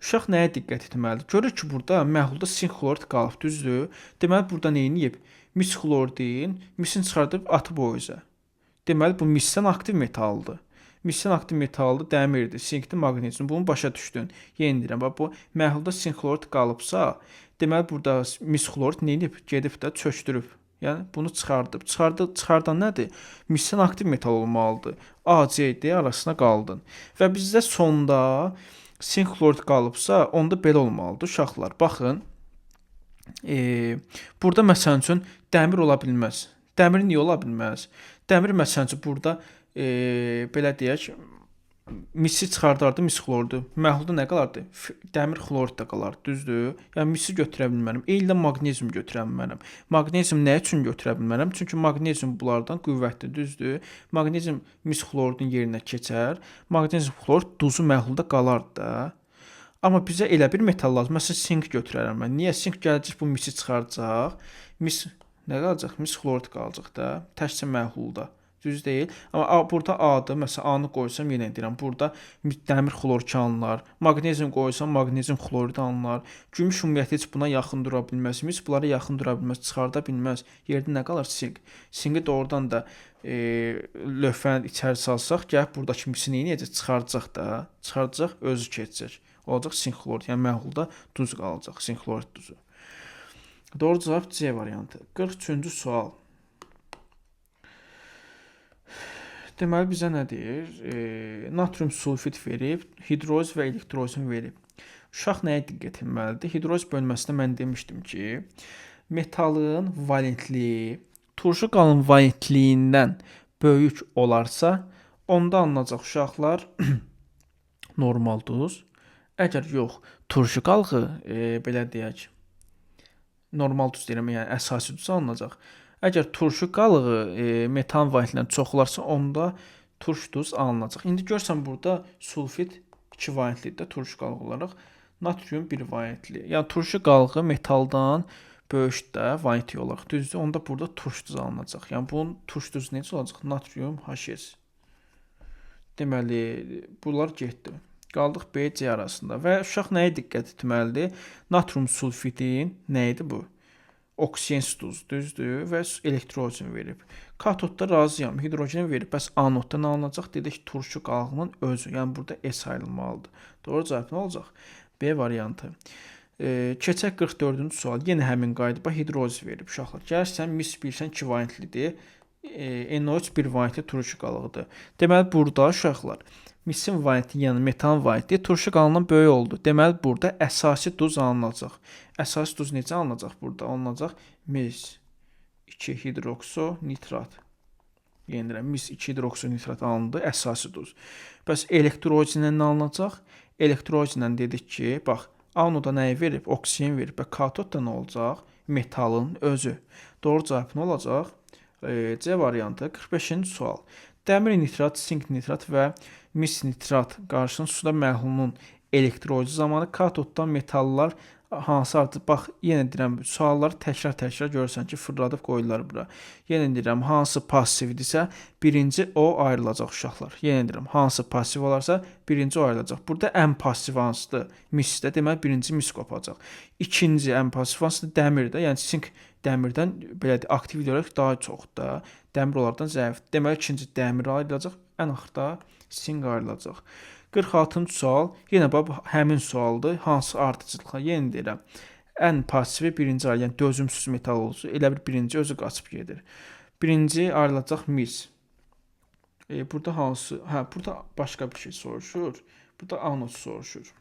Uşaq nəyə diqqət etməlidir? Görür ki, burada məhlulda sin xlorid qalıb, düzdür? Deməli burada nə edib? Mis xloridin, misini çıxardıb atıb o özə. Deməli bu misdən aktiv metaldır. Misdən aktiv metaldır, dəmirdir, sinkdir, maqnezium. Bunu başa düşdün. Yeni deyirəm, bax bu məhlulda sin xlorid qalıbsa, deməli burada mis xlorid nə edib? Gedib də çökdürüb. Yəni bunu çıxardıb. Çıxardan nədir? Misdən aktiv metal olmalıdır. A, C, D arasına qaldın. Və bizdə sonda sin xlorid qalıbsa, onda belə olmalıdır uşaqlar. Baxın. Burada məsələn üçün dəmir ola bilməz. Dəmir niyə ola bilməz? Dəmir məsələn üçün burada belə deyək, misi çıxardardı, mis xlordu. Məhlulda nə qalardı? Dəmir xlorid də qalar, düzdür? Yəni misi götürə bilmərəm. Eynilə maqnezium götürə bilmərəm. Maqnezium nə üçün götürə bilmərəm? Çünki maqnezium bunlardan qüvvətlidir, düzdür? Maqnezium mis xloridin yerinə keçər. Maqnezium xlorid duzu məhlulda qalar da. Amma bizə elə bir metal lazım. Məsələn, sink götürərəm mən. Niyə? Sink gələcək bu misi çıxaracaq. Mis nə qalacaq? Mis xlorid qalacaq da. Təkcə məhlulda. Düz deyil. Amma burada A-dır. Məsələn, A-nı qoysam yenə deyirəm. Burada dəmir xlorki alınır. Maqnezium qoysam maqnezium xloridi alınır. Gümüş ümumiyyətlə heç buna yaxın dura bilməz. Mis bunlara yaxın dura bilməz, çıxarda bilməz. Yerdə nə qalır? Sink. Sinki doğrudan da lövhəni içəri salsaq, gəlib buradakı misi nə edəcək? Çıxaracaq da. Çıxaracaq, özü keçəcək. Olacaq sin xlorid. Yəni məhlulda duz qalacaq. Sin xlorid duzu. Doğru cavab C variantı. 43-cü sual. Deməli bizə nə deyir? Natrium sulfit verib, hidroz və elektrozin verib. Uşaq nəyə diqqət etməlidir? Hidroz bölməsində mən demişdim ki, metalın valentliyi turşu qalın valentliyindən böyük olarsa, onda alınacaq uşaqlar normal duz. Əgər yox, turşu qalığı belə deyək, normal duz deyirəm, yəni əsasi duz alınacaq. Əgər turşu qalığı metan valentliyindən çox olarsa, onda turş duz alınacaq. İndi görsən burada sulfit 2 valentlidir turşu qalığı olaraq, natrium 1 valentli. Yəni turşu qalığı metaldan böyükdür də valentli olaraq. Düzdür? Onda burada turş duz alınacaq. Yəni bunun turş duzu necə olacaq? Natrium H. Deməli, bunlar getdi. Qaldıq B, C arasında və uşaq nəyə diqqət etməlidir? Natrium sulfitin nə idi bu? oksigen duz, düzdür və elektrogen verib. Katodda razıyam, hidrogen verib. Bəs anodda nə alınacaq? Dedik turşu qalığının özü. Yəni burada S ayrılmalıdır. Doğru cavab nə olacaq? B variantı. Keçək 44-cü sual. Yenə həmin qayda. Bax hidroz verib uşaqlar. Gəlirsən mis bilirsən 2 valentlidir. NO3 1 valentli turşu qalığıdır. Deməli burada uşaqlar misin valenti, yəni metan valenti turşu qalığından böyük oldu. Deməli burada əsasi duz alınacaq. Əsasi duz necə alınacaq burada? Alınacaq mis 2 hidrokso nitrat. Yenə mis 2 hidrokso nitrat alındı, əsasi duz. Bəs elektrogendən nə alınacaq? Elektrogendən dedik ki, bax anoda nəyi verib? Oksigen verib. Və katodda nə olacaq? Metalın özü. Doğru cavab nə olacaq? C variantı. 45-ci sual. Dəmir nitrat, sink nitrat və mis nitrat qarşısında suda məhlulunun elektrolizi zamanı katoddan metallar hansı artıq? Bax, yenə deyirəm, sualları təkrar görürsən ki, fırladıb qoyurlar bura. Yenə deyirəm, hansı passivdirsə, birinci o ayrılacaq uşaqlar. Yenə deyirəm, hansı passiv olarsa, birinci o ayrılacaq. Burada ən passiv hansıdır? Misdə, deməli, birinci mis qopacaq. İkinci ən passiv hansıdır? Dəmirdə, yəni sink dəmirdən belə aktiv olaraq daha çoxdur da. Dəmir onlardan zəifdir. Deməli, ikinci dəmir ayrılacaq, ən axırda sink ayrılacaq. 46-cı sual, yenə bax həmin sualdır. Hansı ardıcılıqla? Yenə deyirəm, ən pasivi birinci ayrılır, yəni dözümsüz metal olsa, elə bir birinci özü qaçıb gedir. Birinci ayrılacaq mis. Burada hansı? Burada başqa bir şey soruşur. Burada anod soruşur.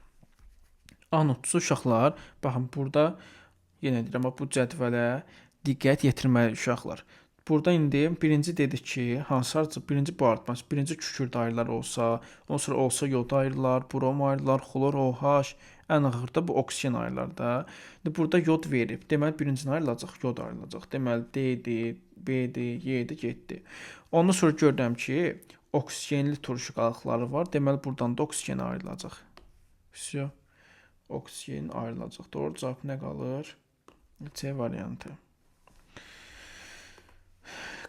Anodsu uşaqlar, baxın burada yenə deyirəm, bu cədvələ diqqət yetirməli uşaqlar. Burada indi birinci dedik ki, hansı birinci bu artmaz. Birinci kükürt ayrılar olsa, ondan sonra olsa yod ayrılar, brom ayrılar, xlor, OH, ən axırda bu oksigen ayrılar da. Burada yod verib. Deməli birincinin ayrılacaq, yod ayrılacaq. Deməli D-dir, B-dir, Y-dir, getdi. Ondan sonra görürəm ki, oksigenli turşu qalıqları var. Deməli buradan da oksigen ayrılacaq. Всё. Oksigen ayrılacaq. Doğru cavab nə qalır? C variantı.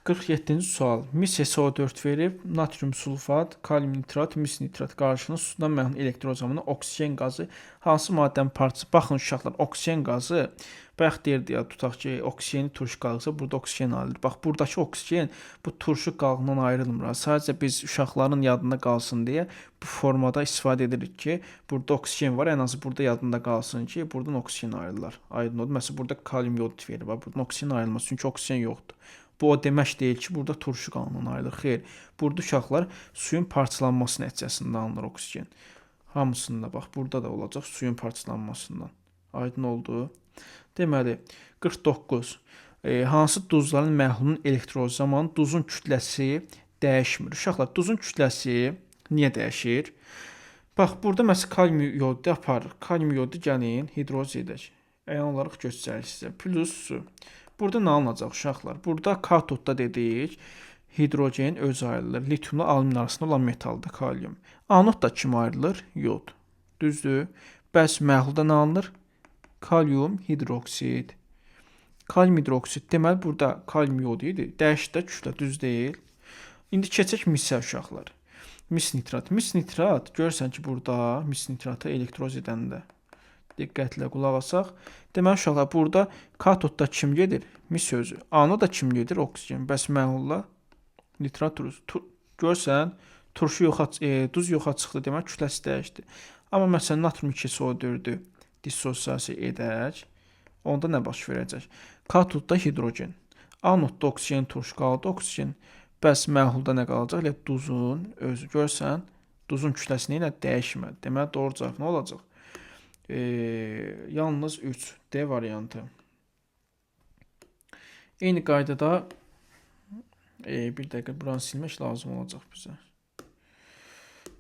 47-ci sual. Mis SO4 verib, natrium sulfat, kalium nitrat, mis nitrat qarşılığında sudan məhlul elektron zamanı oksigen qazı hansı maddənin parçası? Baxın uşaqlar, oksigen qazı bayaq deyirdi ya, tutaq ki, oksigeni turşu qalıqsa burada oksigen ayrılır. Bax, buradakı oksigen bu turşu qalığından ayrılmır. Sadəcə biz uşaqların yadında qalsın deyə bu formada istifadə edirik ki, burada oksigen var, ən azı burada yadında qalsın ki, buradan oksigen ayrılır. Aydın oldu. Məsələn, burada kalium yod verir. Bax, buradan oksigen ayrılmaz, çünki oksigen yoxdur. Bu o demək deyil ki, burada turşu qalığından ayrılır. Xeyr, burada uşaqlar suyun parçalanması nəticəsində alınır oksigen. Hamısında bax, burada da olacaq suyun parçalanmasından. Aydın oldu. Deməli, 49. Hansı duzların məhlulun elektrolizi zamanı duzun kütləsi dəyişmir? Uşaqlar, duzun kütləsi niyə dəyişir? Bax, burada məsələn kalium yodu aparır. Kalium yodu gəlin, hidroz edək. Əyan olaraq göstərir sizə. Plus su. Burada nə alınacaq uşaqlar? Burada katodda dedik, hidrogen özü ayrılır. Lityumla alümin arasında olan metaldır, kalium. Anodda kim ayrılır? Yod. Düzdür. Bəs məhlulda nə alınır? Kalium hidroksid. Kalium hidroksid. Deməli, burada kalium yodu idi. Dəyişikdə kütlə, düz deyil. İndi keçək misə uşaqlar. Mis nitrat. Mis nitrat, görürsən ki, burada mis nitratı elektroz edəndə. Diqqətlə qulaq asaq. Deməli, uşaqlar, burada katodda kim gedir? Mis özü. Anoda kim gedir? Oksigen. Bəs məhlulda nitrat turşu. Görsən, turşu duz yoxa çıxdı, demək kütləsi dəyişdi. Amma məsələn, natrium 2SO4-ü dissosiasiya edək. Onda nə baş verəcək? Katodda hidrogen. Anodda oksigen turşu qaldı, oksigen. Bəs məhlulda nə qalacaq? Elə duzun özü. Görsən, duzun kütləsi ilə dəyişmədi. Deməli, doğru cavab nə olacaq? Yalnız 3. D variantı. Eyni qaydada bir dəqiqə buranı silmək lazım olacaq bizə.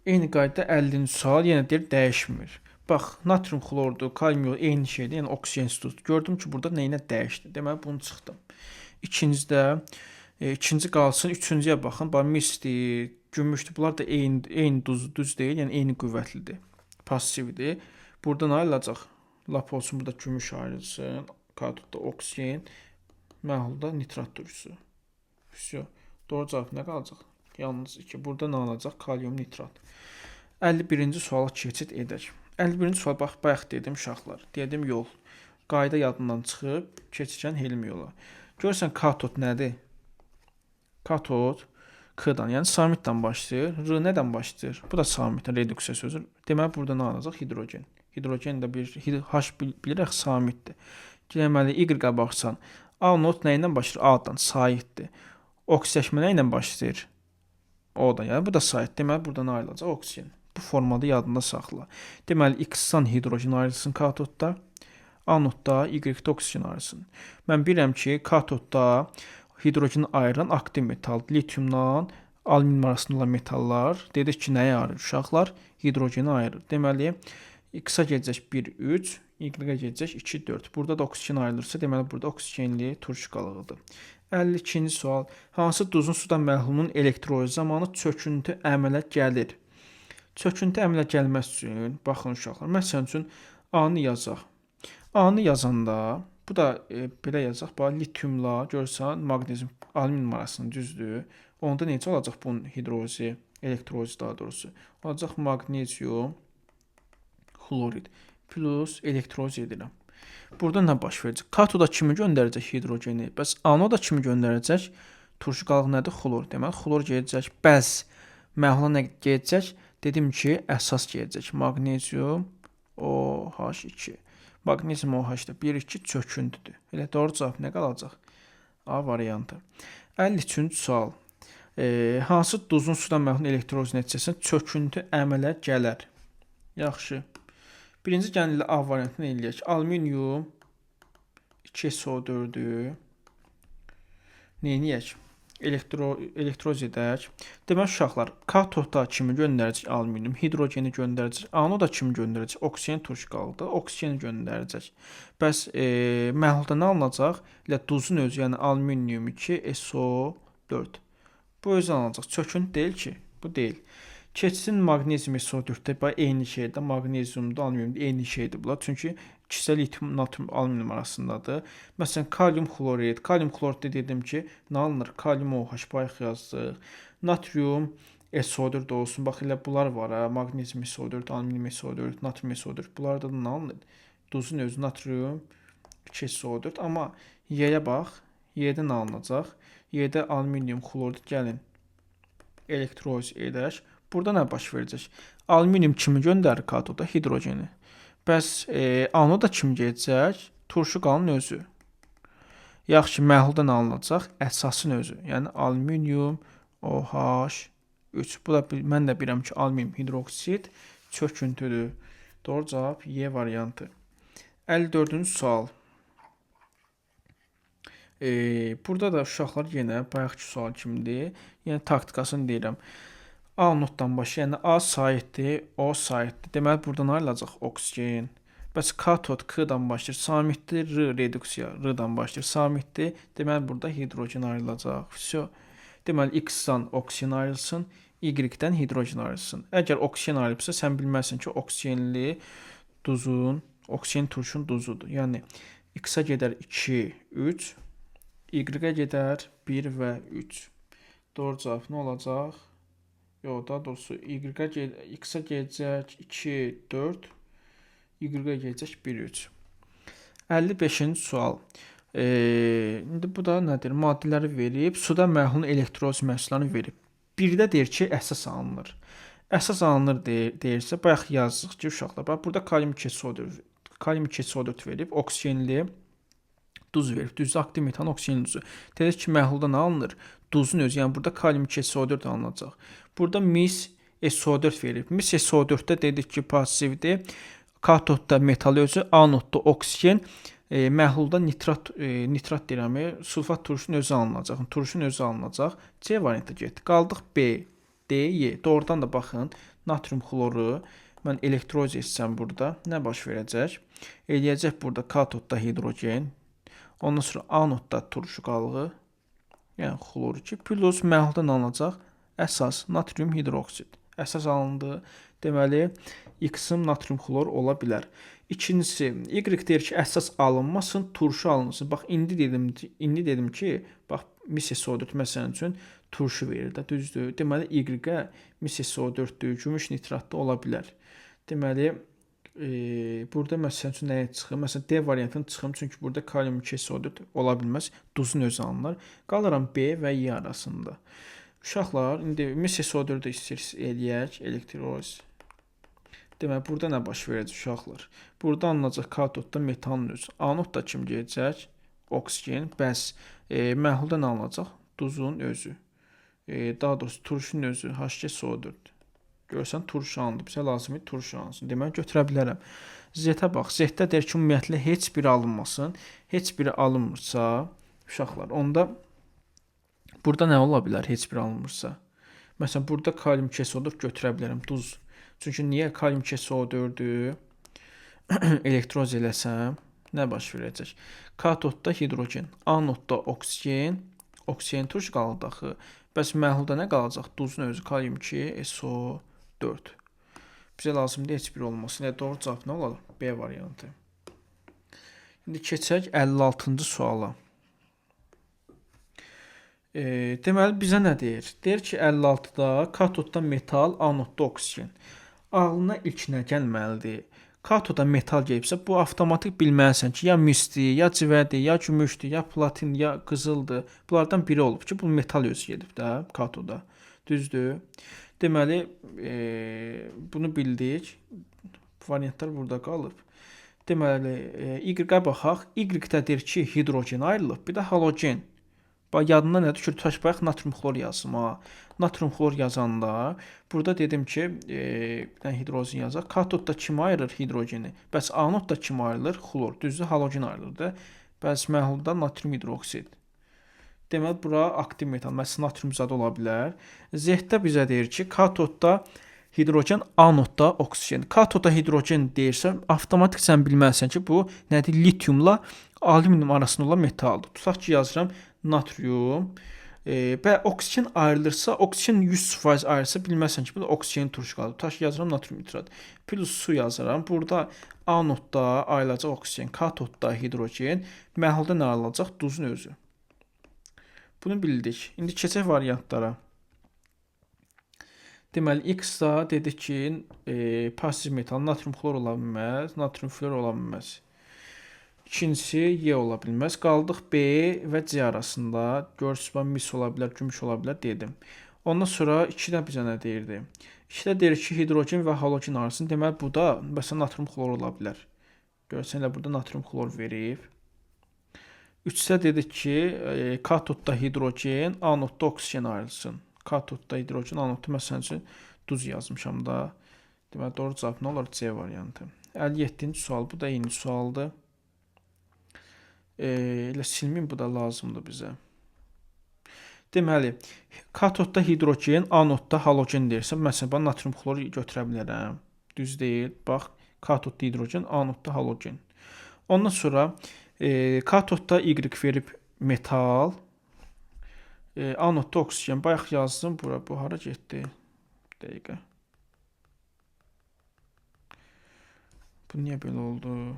Eyni qaydada 50-ci sual yenə deyir dəyişmir. Bax, natrium xlordur, kalium yodu eyni şeydir, yəni oksigen tutdu. Gördüm ki, burada nə ilə dəyişdi. Deməli, bunu çıxdım. İkincidə, ikinci qalsın, üçüncüyə baxın. Bax, misdir, gümüşdür. Bunlar da eyni düz deyil, yəni eyni qüvvətlidir. Passivdir. Buradan ayrılacaq. Lap olsun, burada gümüş ayrılsın. Katodda oksigen, məhlulda nitrat turşusu. Всё. Doğru cavab nə qalacaq? Yalnız 2. Burada nə alacaq? Kalium nitrat. 51-ci suala keçid edək. 51-ci sual, bax, bayaq dedim uşaqlar. Dedim yol. qayda yadından çıxıb keçirsən helmi yola. Görürsən katod nədir? Katod K-dan, yəni samitdən başlayır. R nədən başlayır? Bu da samitdən reduksiya sözü. Deməli burada nə alacaq? Hidrogen. Hidrogen də bir H bilirək samitdir. Deməli Y-ə baxsan, A not nə ilə başlayır? A-dan sayitdir. Oksijenləşmə nə ilə başlayır? O da, yəni bu da sayit. Deməli burada nə ayrılacaq? Oksigen. Bu formada yadında saxla. Deməli X-dan hidrogen ayrılsın katodda. Anodda Y-də oksigen ayrılsın. Mən bilirəm ki, katodda hidrogeni ayıran aktiv metal lityumdan alüminium arasında olan metallar dedik ki, nəyə ayırır uşaqlar? Hidrogeni ayırır. Deməli X-a gedəcək 1 3, Y-ə gedəcək 2 4. Burada da oksigen ayrılırsa, deməli burada oksigenli turşu qalığıdır. 52-ci sual. Hansı duzun suda məhlulunun elektrolizi zamanı çöküntü əmələ gəlir? Çöküntü əmələ gəlməsi üçün baxın uşaqlar. Məsələn üçün A-nı yazaq. A-nı yazanda bu da belə yazaq. Bax lityumla görsən maqnezium alüminium arasında düzdür. Onda necə olacaq bunun hidrolizi, elektrolizi daha doğrusu? Olacaq maqnezium xlorid plus elektroliz edirəm. Burada nə baş verəcək? Katoda kimi göndərəcək hidrogeni? Bəs anoda kimi göndərəcək? Turşu qalıq nədir? Xlor. Deməli xlor gedəcək. Bəs məhlula nə gedəcək? Dedim ki, əsas gedəcək. Maqnezium OH2. Maqnezium OH da 1-2 çöküntüdür. Elə doğru cavab nə qalacaq? A variantı. 53-cü sual. Hansı duzun suda məhlulun elektroliz nəticəsində çöküntü əmələ gələr? Yaxşı. Birinci gəlin ilə A variantını eləyək. Alüminium 2SO4-ü neyniyək? Elektroz edək. Demək uşaqlar, katodda kimi göndərəcək alüminium, hidrogeni göndərəcək, anoda kimi göndərəcək, oksigen turşu qaldı, oksijeni göndərəcək. Bəs məhlulda nə alınacaq? Elə duzun özü, yəni alüminium 2SO4. Bu özü alınacaq. Çöküntü deyil ki, bu deyil. Keçsin maqnezium SO4-də, eyni şeydir. Maqneziumda, alüminiumda eyni şeydir bunlar. Çünki ikisi lityum, natrium, alüminium arasındadır. Məsələn, kalium xlorid. Kalium xloriddə dedim ki, nə alınır? Kalium OH bayaq yazdıq. Natrium SO4 olsun. Bax, elə bunlar var. Maqnezium SO4, alüminium SO4, natrium SO4. Bunlarda da nə alınır? Duzun özü natrium 2SO4. Amma Y-yə bax. Y-də nə alınacaq? Y-də alüminium xlorid gəlin. Elektroliz edək. Burada nə baş verəcək? Alüminium kimi göndərir katoda hidrogeni. Bəs anoda kimi gedəcək? Turşu qalın özü. Yaxşı, məhlulda nə alınacaq? Əsasın özü. Yəni alüminium OH3. Bu da mən də bilirəm ki, alüminium hidroksid çöküntüdür. Doğru cavab Y variantı. 54-cü sual. Burada da uşaqlar yenə bayaqki sual kimidir. Yəni taktikasını deyirəm. A notdan başlayır. Yəni A sayitdir, O sayitdir. Deməli burada nə ayrılacaq? Oksigen. Bəs katod K-dan başlayır. Samitdir, R reduksiya R-dan başlayır. Samitdir. Deməli burada hidrogen ayrılacaq. Vəsə. Deməli X-dan oksigen ayrılsın, Y-dən hidrogen ayrılsın. Əgər oksigen ayrılıbsa, sən bilməlisən ki, oksigenli duzun, oksigen turşun duzudur. Yəni X-a gedər 2, 3, Y-ə gedər 1 və 3. Doğru cavab nə olacaq? Yox, daha doğrusu X-a gedəcək 2, 4, Y-ə gedəcək 1, 3. 55-ci sual. İndi bu da nədir? Maddələri verib, suda məhlulun elektroliz məhsullarını verib. Birdə deyir ki, əsas alınır. Əsas alınır deyirsə, bayaq yazıq ki, uşaqlar. Bax, burada kalium 2SO4 verib, oksigenli duz verib. Düzdür, aktiv metan oksigen duzu. Dedik ki, məhlulda nə alınır? Duzun özü, yəni burada kalium 2SO4 alınacaq. Burada mis SO4 verib. Mis SO4-də dedik ki, pasivdir. Katodda metal özü, anodda oksigen, məhlulda nitrat deyirəm, sulfat turşunun özü alınacaq. Turşun özü alınacaq. C variantı getdi. Qaldıq B, D, Y. Doğrudan da baxın, natrium xloru mən elektroliz etsəm burada nə baş verəcək? Eləyəcək burada katodda hidrogen, ondan sonra anodda turşu qalığı, yəni xlor 2 plus məhlulda nə alınacaq? Əsas natrium hidroksid. Əsas alındı. Deməli, X-ın natrium xlor ola bilər. İkincisi, Y deyir ki, əsas alınmasın, turşu alınsın. Bax, indi dedim ki, bax, mis SO4 məsələn üçün turşu verir də, düzdür. Deməli, Y mis SO4-dür, gümüş nitratda ola bilər. Deməli, burada məsələn üçün nəyə çıxır? Məsələn D variantını çıxım, çünki burada kalium 2 SO4 ola bilməz. Duzun özü alınır. Qalıram B və Y arasında. Uşaqlar, indi SO4-ü istəyirsiniz eləyək, elektroz. Deməli, burada nə baş verəcək uşaqlar? Burada alınacaq katodda metalın özü. Anodda kim gedəcək? Oksigen. Bəs məhlulda nə alınacaq? Duzun özü. Daha doğrusu turşun özü H2SO4. Görsən turşu alındı. Bizə lazımdır turşu alınsın. Deməli götürə bilərəm. Z-ə bax. Z-də deyir ki, ümumiyyətlə heç biri alınmasın. Heç biri alınmırsa, uşaqlar, onda burada nə ola bilər heç biri alınmırsa? Məsələn, burada kalium 2 SO4 götürə bilərəm, duz. Çünki niyə kalium 2 SO4-ü elektroz eləsəm, nə baş verəcək? Katodda hidrogen, anodda oksigen, oksigen turş qaldı axı. Bəs məhlulda nə qalacaq? Duzun özü kalium 2 SO4. Bizə lazımdır heç biri olmasın. Yəni doğru cavab nə olar? B variantı. İndi keçək 56-cı suala. Deməli bizə nə deyir? Deyir ki 56-da katodda metal, anodda oksigen. Ağlına ilk nə gəlməlidir? Katoda metal gəlibsə, bu avtomatik bilməlisən ki, ya misdir, ya civədir, ya gümüşdür, ya platin, ya qızıldır. Bunlardan biri olub ki, bu metal özü gedib də katoda. Düzdür? Deməli, bunu bildik. Variantlar burada qalıb. Deməli, Y-ə baxaq. Y-də deyir ki, hidrogen ayrılıb, bir də halogen. Bax, yadında nə düşür? Tək bayaq natrium xlor yazım. Natrium xlor yazanda burada dedim ki, bir dənə hidrogen yazaq. Katodda kim ayırır hidrogeni? Bəs anodda kim ayrılır? Xlor. Düzdür, halogen ayrılır da. Bəs məhlulda natrium hidroksid. Deməli, bura aktiv metal. Məsələn, natrium zadı ola bilər. Z-də bizə deyir ki, katodda hidrogen, anodda oksigen. Katodda hidrogen deyirsə, avtomatik sən bilməlisən ki, bu nədir? Litiumla alüminium arasında olan metaldır. Tutaq ki, yazıram natrium və oksigen ayrılırsa, oksigen 100% ayrılırsa bilməlisən ki, bu da oksigen turşu qalır. Tutaq ki, yazıram natrium nitrat. Plus su yazıram. Burada anodda ayrılacaq oksigen, katodda hidrogen, məhlulda nə ayrılacaq? Duzun özü. Bunu bildik. İndi keçək variantlara. Deməli, X-da dedi ki, pasiv metal natrium xlor ola bilməz, natrium flor ola bilməz. İkincisi Y ola bilməz. Qaldıq B və C arasında. Görürsünüz, mis ola bilər, gümüş ola bilər dedim. Ondan sonra 2-də bizə nə deyirdi? 2-də deyir ki, hidrogen və halogen arasında. Deməli, bu da məsələn natrium xlor ola bilər. Görürsən, burada natrium xlor verib. 3-də dedi ki, katodda hidrogen, anodda oksigen ayrılsın. Katodda hidrogen, anodda məsələn üçün duz yazmışam da. Deməli, doğru cavab nə olar? C variantı. 57-ci sual. Bu da eyni sualdır. Elə silməyim, bu da lazımdır bizə. Deməli, katodda hidrogen, anodda halogen deyirsə, məsələn, natrium xlor götürə bilərəm. Düz deyil. Bax, katodda hidrogen, anodda halogen. Ondan sonra katodda Y verib metal, anodda oksigen. Bayaq yazdım bura. Bu hara getdi? Bir dəqiqə. Bu niyə belə oldu?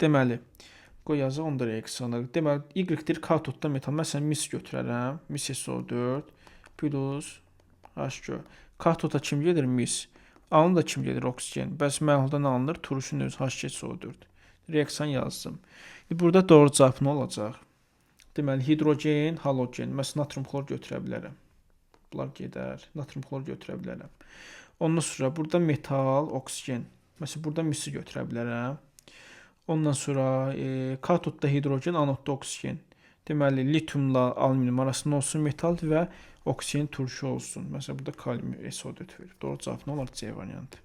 Deməli, qoy yazaq, onda reaksiyanlar. Deməli, Y-dir katodda metal. Məsələn, mis götürərəm. Mis SO4 plus H2. Katodda kim gedir? Mis. Anodda kim gedir? Oksigen. Bəs məhlulda nə alınır? Turşun özü H2SO4. Reaksiyan yazdım. Burada doğru cavab nə olacaq? Deməli, hidrogen, halogen. Məsələn, natrium xlor götürə bilərəm. Bunlar gedər. Natrium xlor götürə bilərəm. Ondan sonra burada metal, oksigen. Məsələn, burada misi götürə bilərəm. Ondan sonra katodda hidrogen, anodda oksigen. Deməli, litiumla alüminium arasında olsun metal və oksigen turşu olsun. Məsələn, burada kalium SO4 verir. Doğru cavab nə olar? C variantı.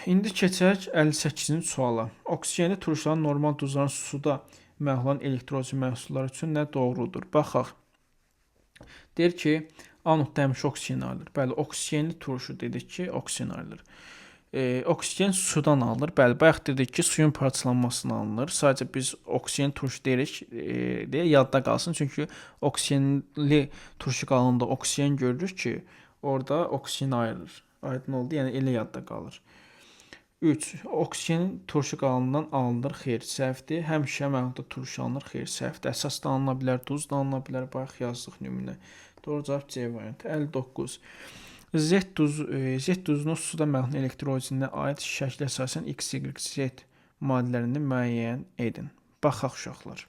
İndi keçək 58-ci suala. Oksigeni turşuların normal duzların suda məhl olan elektrozi məhsullar üçün nə doğrudur? Baxaq. Deyir ki, anodda həmişə oksigen ayrılır. Bəli, oksigenli turşu dedik ki, oksigen ayrılır. Oksigen sudan alınır. Bəli, bayaq dedik ki, suyun parçalanmasından alınır. Sadəcə biz oksigen turşu deyirik deyə yadda qalsın. Çünki oksigenli turşu qalında oksigen görürük ki, orada oksigen ayrılır. Aydın oldu, yəni elə yadda qalır. 3. Oksigenin turşu qalından alınır. Xeyr, səhvdir. Həmişə məhlulda turşu alınır. Xeyr, səhvdir. Əsas da alına bilər, duz da alına bilər. Bayaq yazdıq nümunə. Doğru cavab C variantı. 59. Z duzunu suda məhlul elektrolizinə aid şəklə əsasən X, Y, Z maddələrini müəyyən edin. Baxaq uşaqlar.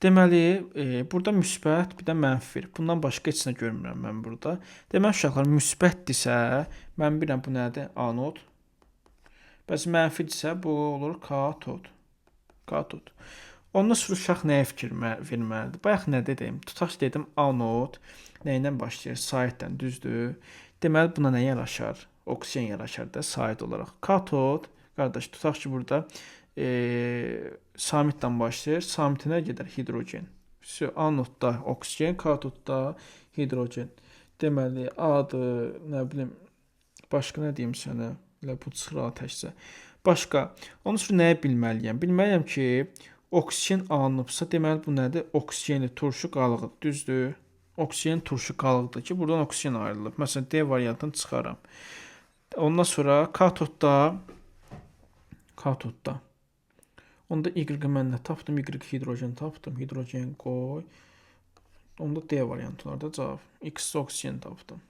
Deməli, burada müsbət, bir də mənfi. Bundan başqa heç nə görmürəm mən burada. Deməli, uşaqlar müsbətdirsə, mən bilirəm bu nədir? Anod. Bəs mənfidirsə, bu olur katod. Katod. Ondan sonra uşaq nəyə fikir verməlidir? Bayaq nə dedim? Tutaq dedim anod nə ilə başlayır? Saitdən, düzdür? Deməli buna nə yaraşar? Oksigen yaraşar da said olaraq. Katod, qardaş, tutaq ki burada samitdən başlayır. Samitinə gedər hidrogen. Anodda oksigen, katodda hidrogen. Deməli adı, nə bilim, başqa nə deyim sənə? Elə bu çıxır atəşsə. Başqa. Onun üçün nəyə bilməliyəm? Bilməliyəm ki, oksigen alınıbsa, deməli bu nədir? Oksigenli turşu qalığı, düzdür? Oksigen turşu qalıqdır ki, buradan oksigen ayrılıb. Məsələn, D variantını çıxaram. Ondan sonra katodda onda Y-i mən nə tapdım? Y hidrogen tapdım. Hidrogen qoy. Onda D variantı var da cavab. X oksigen tapdım.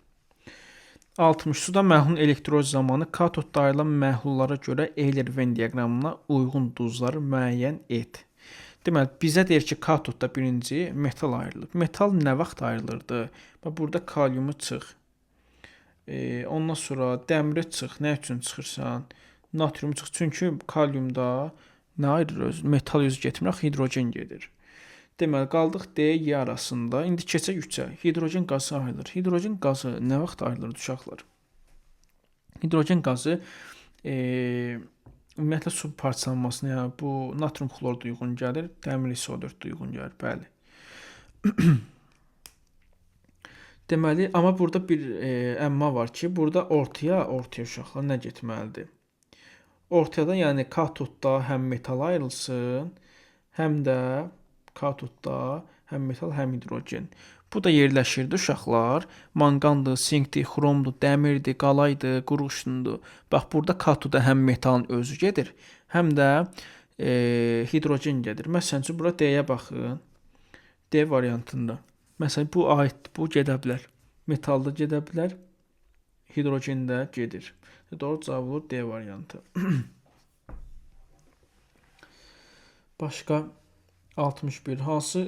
60. Suda məhlulun elektroliz zamanı katodda ayrılan məhlullara görə Euler-Venn diaqramına uyğun duzları müəyyən et. Deməli, bizə deyir ki, katodda birinci metal ayrılıb. Metal nə vaxt ayrılırdı? Bax, burada kaliumu çıx. Ondan sonra dəmiri çıx. Nə üçün çıxırsan? Natriumu çıx. Çünki kaliumda nə ayrılır özü? Metal özü getmir, hidrogen gedir. Deməli, qaldıq D, Y arasında. İndi keçək 3-ə. Hidrogen qazı ayrılır. Hidrogen qazı nə vaxt ayrılır uşaqlar? Hidrogen qazı ümumiyyətlə su parçalanmasına, yəni bu natrium xlorda uyğun gəlir, dəmir SO4-də uyğun gəlir, bəli. Deməli, amma burada bir əmma var ki, burada ortaya uşaqlar nə getməlidir? Ortaya da, yəni katodda həm metal ayrılsın, həm də katodda həm metal, həm hidrogen. Bu da yerləşirdi uşaqlar. Manqandır, sinkdir, xromdur, dəmirdir, qalaydır, qurğuşundur. Bax, burada katodda həm metalın özü gedir, həm də hidrogen gedir. Məsələn üçün, bura D-yə baxın. D variantında. Məsələn, bu aiddir, bu gedə bilər. Metalda gedə bilər, hidrogen də gedir. Doğru cavab olur D variantı. Başqa 61. Hansı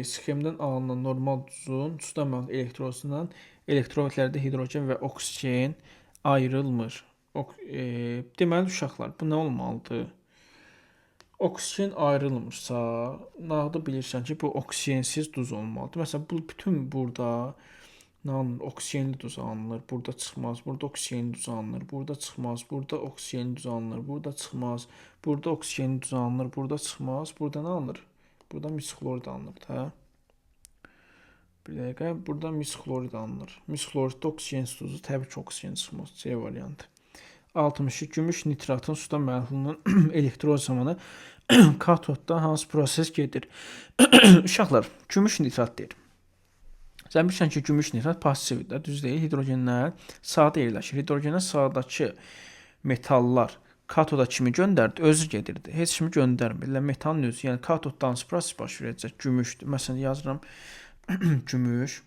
sxemdən alınan normal duzun suda məhlul elektrolizindən elektrolitlərdə hidrogen və oksigen ayrılmır? Deməli uşaqlar, bu nə olmalıdır? Oksigen ayrılmırsa, nədə bilirsən ki, bu oksigensiz duz olmalıdır. Məsələn, bu bütün burada nə alınır? Oksigenli duz alınır, burada çıxmaz. Burada oksigenli duz alınır, burada çıxmaz. Burada oksigenli duz alınır, burada çıxmaz. Burada oksigenli duz alınır, burada çıxmaz. Burada nə alınır? Burada misxlorid alınır da. Bir dəqiqə, burada misxlorid alınır. Misxloriddə oksigensiz duzu, təbii ki, oksigen çıxmaz. C variantı. 60. Gümüş nitratın suda məhlulunun elektroliz zamanı katodda hansı proses gedir? Uşaqlar, gümüş nitrat deyir. Sən bilirsən ki, gümüş nitrat passivdir, düz deyil. Hidrogenlər sağda yerləşir. Hidrogenlər sağdakı metallar katoda kimi göndərdi, özü gedirdi. Heç kimi göndərmir. Metalın özü, yəni katoddan hansı proses baş verəcək? Gümüşdür. Məsələn, yazıram gümüş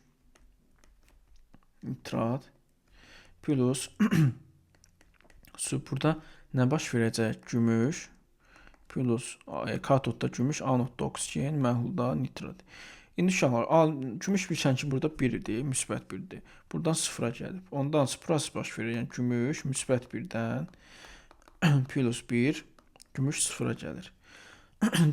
nitrat plus su. Burada nə baş verəcək? Gümüş plus katodda gümüş, anodda oksigen, məhlulda nitrat. İndi uşaqlar, gümüş bilirsən ki, burada 1-dir, müsbət 1-dir. Buradan 0-a gəlib. Ondan hansı proses baş verir? Yəni gümüş müsbət 1-dən plus 1, gümüş 0-a gəlir.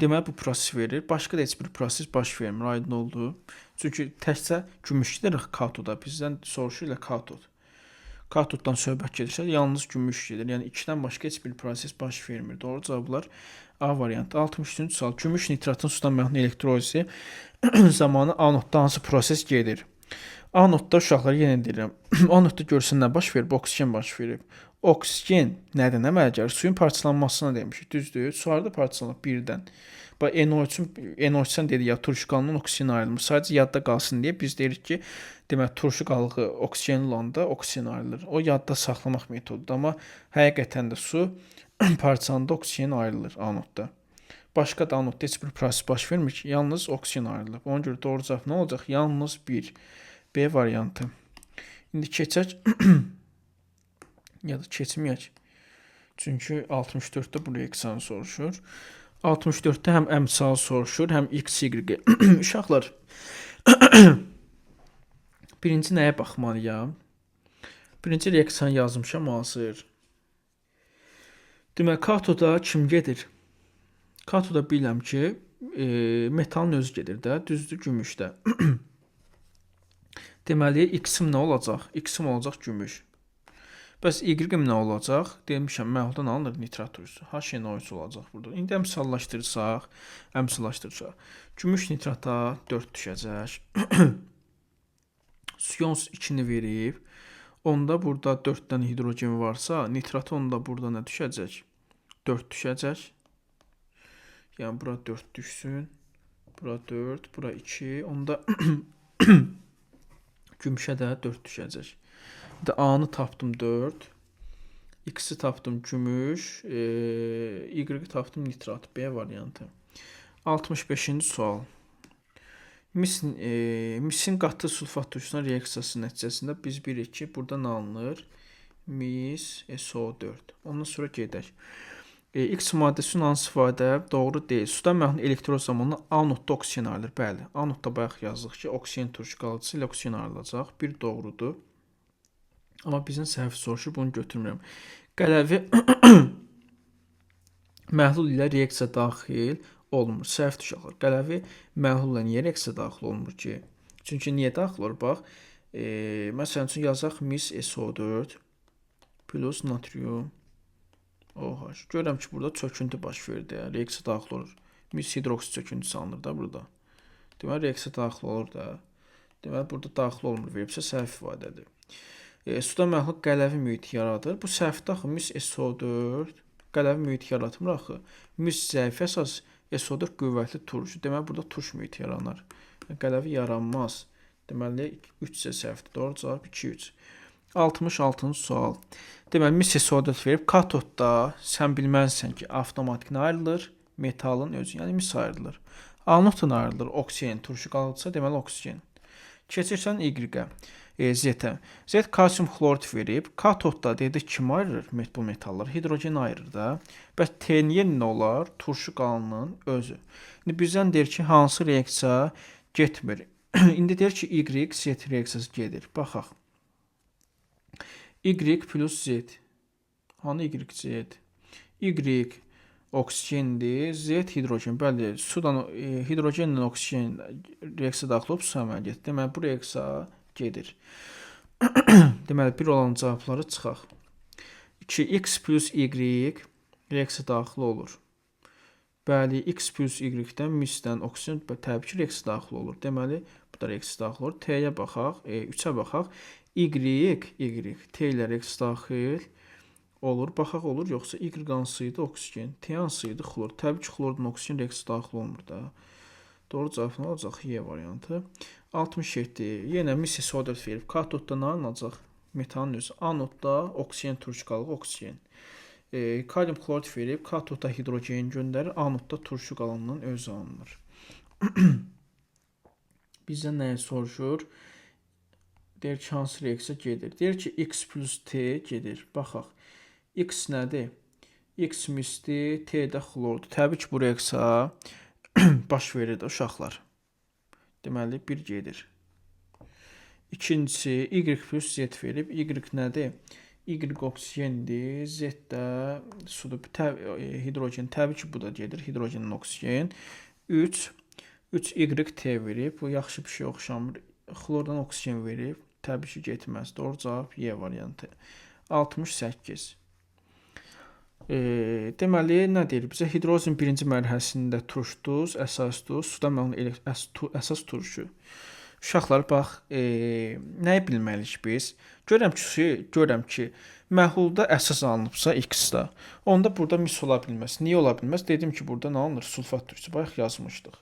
Deməli, bu proses verir. Başqa da heç bir proses baş vermir, aydın oldu. Çünki təkcə gümüş gedir katoda. Bizdən soruşur ilə katod. Katoddan söhbət gedirsə, yalnız gümüş gedir. Yəni 2-dən başqa heç bir proses baş vermir. Doğru cavablar A variantı. 63-cü sual. Gümüş nitratın sudan məhlul elektrolizi zamanı anodda hansı proses gedir? Anodda uşaqlar yenə deyirəm. Anodda görsən nə baş verib? Oksigen baş verib. Oksigen nədən əmələ gəlir? Suyun parçalanmasına demişik. Düzdür. Sularda parçalanıb birdən. Bax, NO3-dən dedik ya, turşu qalığından oksigen ayrılmır. Sadəcə yadda qalsın deyə biz deyirik ki, demək, turşu qalığı oksigenli olanda oksigen ayrılır. O yadda saxlamaq metodudur. Amma həqiqətən də su parçalananda oksigen ayrılır anodda. Başqa da anodda heç bir proses baş vermir ki, yalnız oksigen ayrılır. Ona görə doğru cavab nə olacaq? Yalnız 1. B variantı. İndi keçək ya da keçməyək. Çünki 64-də bu reaksiyanı soruşur. 64-də həm əmsal soruşur, həm x, y. Uşaqlar, birinci nəyə baxmalıyam? Birinci reaksiyanı yazmışam hazır. Deməli, katoda kim gedir? Katoda bilirəm ki, metalın özü gedir də, düzdür, gümüşdə. Deməli, x-im nə olacaq? X-im olacaq gümüş. Bəs y-im nə olacaq? Demişəm, məhluldan alınır nitrat turşusu. HNO3 olacaq burada. İndi əmsallaşdırsaq, gümüş nitrata 4 düşəcək. Suyon 2-ni verib. Onda burada 4 dənə hidrogen varsa, nitrat onda burada nə düşəcək? 4 düşəcək. Yəni, bura 4 düşsün. Bura 4, bura 2. Onda gümüşə də 4 düşəcək. A-nı tapdım 4. X-i tapdım gümüş. Y-i tapdım nitrat. B variantı. 65-ci sual. Misin qatı sulfat turşusuna reaksiyası nəticəsində biz bilirik ki, burada nə alınır? Mis SO4. Ondan sonra gedək. X maddəsinin hansı ifadə doğru deyil? Suda məhlul elektroz zamanı A notda oksigen ayrılır. Bəli, A notda bayaq yazdıq ki, oksigen turşu qalıcısı ilə oksigen ayrılacaq. Bir doğrudur. Amma bizin səhv soruşur, bunu götürmürəm. Qələvi məhlul ilə reaksiya daxil olmur. Səhv uşaqlar. Qələvi məhlul ilə niyə reaksiya daxil olmur ki? Çünki niyə daxil olur? Bax, məsələn üçün yazaq mis SO4 plus natrium OH. Görürəm ki, burada çöküntü baş verdi. Reaksiya daxil olur. Mis hidroksid çöküntüsü alınır da burada. Deməli, reaksiya daxil olur da. Deməli, burada daxil olmur. Veribsə səhv ifadədir. Suda məhlul qələvi mühit yaradır. Bu səhvdir axı. Mis SO4 qələvi mühit yaratmır axı. Mis zəif əsas, SO4 qüvvətli turşu. Deməli, burada turş mühit yaranır. Qələvi yaranmaz. Deməli, 3 isə səhvdir. Doğru cavab 2-3. 66-cı sual. Deməli, mis SO4 verib, katodda sən bilməlisən ki, avtomatik nə ayrılır? Metalın özü, yəni mis ayrılır. Anoddan ayrılır, oksigen, turşu qalıcısa, deməli, oksigen. Keçirsən Y-ə, Z-ə. Z kalsium xlorid verib, katodda dedik kim ayrılır? Bu metallar, hidrogen ayırır da. Bəs T-niyə nə olar? Turşu qalının özü. İndi bizdən deyir ki, hansı reaksiya getmir? İndi deyir ki, Y, Z reaksiyası gedir. Baxaq. Y plus Z. Hanı Y, Z? Y oksigendir, Z hidrogen. Bəli, sudan hidrogenlə oksigen reaksiya daxil olub su əmələ gedir. Deməli, bu reaksiya gedir. Deməli, bir olan cavabları çıxaq. 2, X plus Y reaksiya daxil olur. Bəli, X plus Y-dən misdən oksigen təbii ki, reaksiya daxil olur. Deməli, bu da reaksiya daxil olur. T-yə baxaq, 3-ə baxaq. Y, T ilə reaksiya daxil olur. Baxaq olur, yoxsa Y hansıydı? Oksigen. T hansıydı? Xlor. Təbii ki, xlordan oksigen reaksiya daxil olmur da. Doğru cavab nə olacaq? Y variantı. 67. Yenə mis SO4 verib. Katodda nə alınacaq? Metalın özü. Anodda oksigen turşu qalığı oksigen. Kalium xlorid verib. Katodda hidrogen göndərir. Anodda turşu qalığının özü alınır. Bizdən nəyə soruşur? Deyir ki, hansı reaksiya gedir? Deyir ki, X plus T gedir. Baxaq. X nədir? X misdir, T-də xlordur. Təbii ki, bu reaksiya baş verir uşaqlar. Deməli, 1 gedir. İkincisi, Y plus Z verib. Y nədir? Y oksigendir, Z də sudur. Hidrogen, təbii ki, bu da gedir. Hidrogenin oksigen. 3 YT verib. Bu yaxşı bir şey oxşamır. Xlordan oksigen verib. Təbii ki, getməz. Doğru cavab Y variantı. 68. Deməli, nə deyir bizə? Hidrozin birinci mərhələsində turş duz, əsas duz, suda məhlul əsas turşu. Uşaqlar, bax, nəyi bilməliyik biz? Görəm ki, məhlulda əsas alınıbsa X-da, onda burada mis ola bilməz. Niyə ola bilməz? Dedim ki, burada nə alınır? Sulfat turşusu. Bayaq yazmışdıq.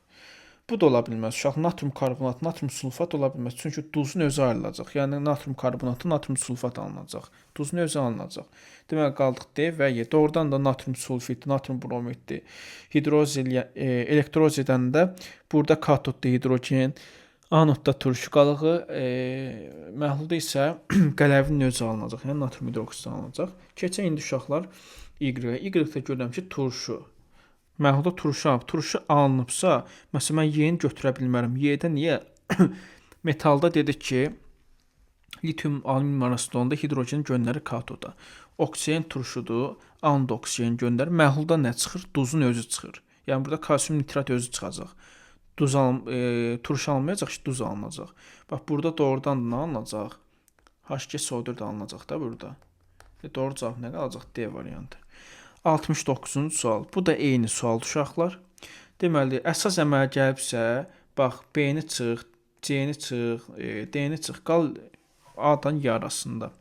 Bu da ola bilməz. Uşaq, natrium karbonat, natrium sulfat ola bilməz. Çünki duzun özü ayrılacaq. Yəni, natrium karbonatı, natrium sulfat alınacaq. Duzun özü alınacaq. Deməli, qaldıq D və Y. Doğrudan da natrium sulfitdir, natrium bromiddir. Elektroz edəndə burada katodda hidrogen, A notda turşu qalığı, məhlulda isə qələvin özü alınacaq, yəni natrium hidroksid alınacaq. Keçək indi uşaqlar Y-ə. Y-də görürəm ki, turşu. Məhlulda turşu alınıbsa, məsələn mən Y-ni götürə bilmərəm. Y-də niyə? Metalda dedik ki, litium alüminium arasında onda hidrogen göndərir katoda. Oksigen turşudur, anod oksigen göndərir. Məhlulda nə çıxır? Duzun özü çıxır. Yəni burada kalsium nitrat özü çıxacaq. Turşu alınmayacaq ki, duz alınacaq. Bax burada doğrudan nə alınacaq? HgSO4 alınacaq da burada. Doğru cavab nə qalacaq? D variantı. 69-cu sual. Bu da eyni sual uşaqlar. Deməli, əsas əmələ gəlibsə, bax B-ni çıx, C-ni çıx, D-ni çıx, qal A-dan Y arasında.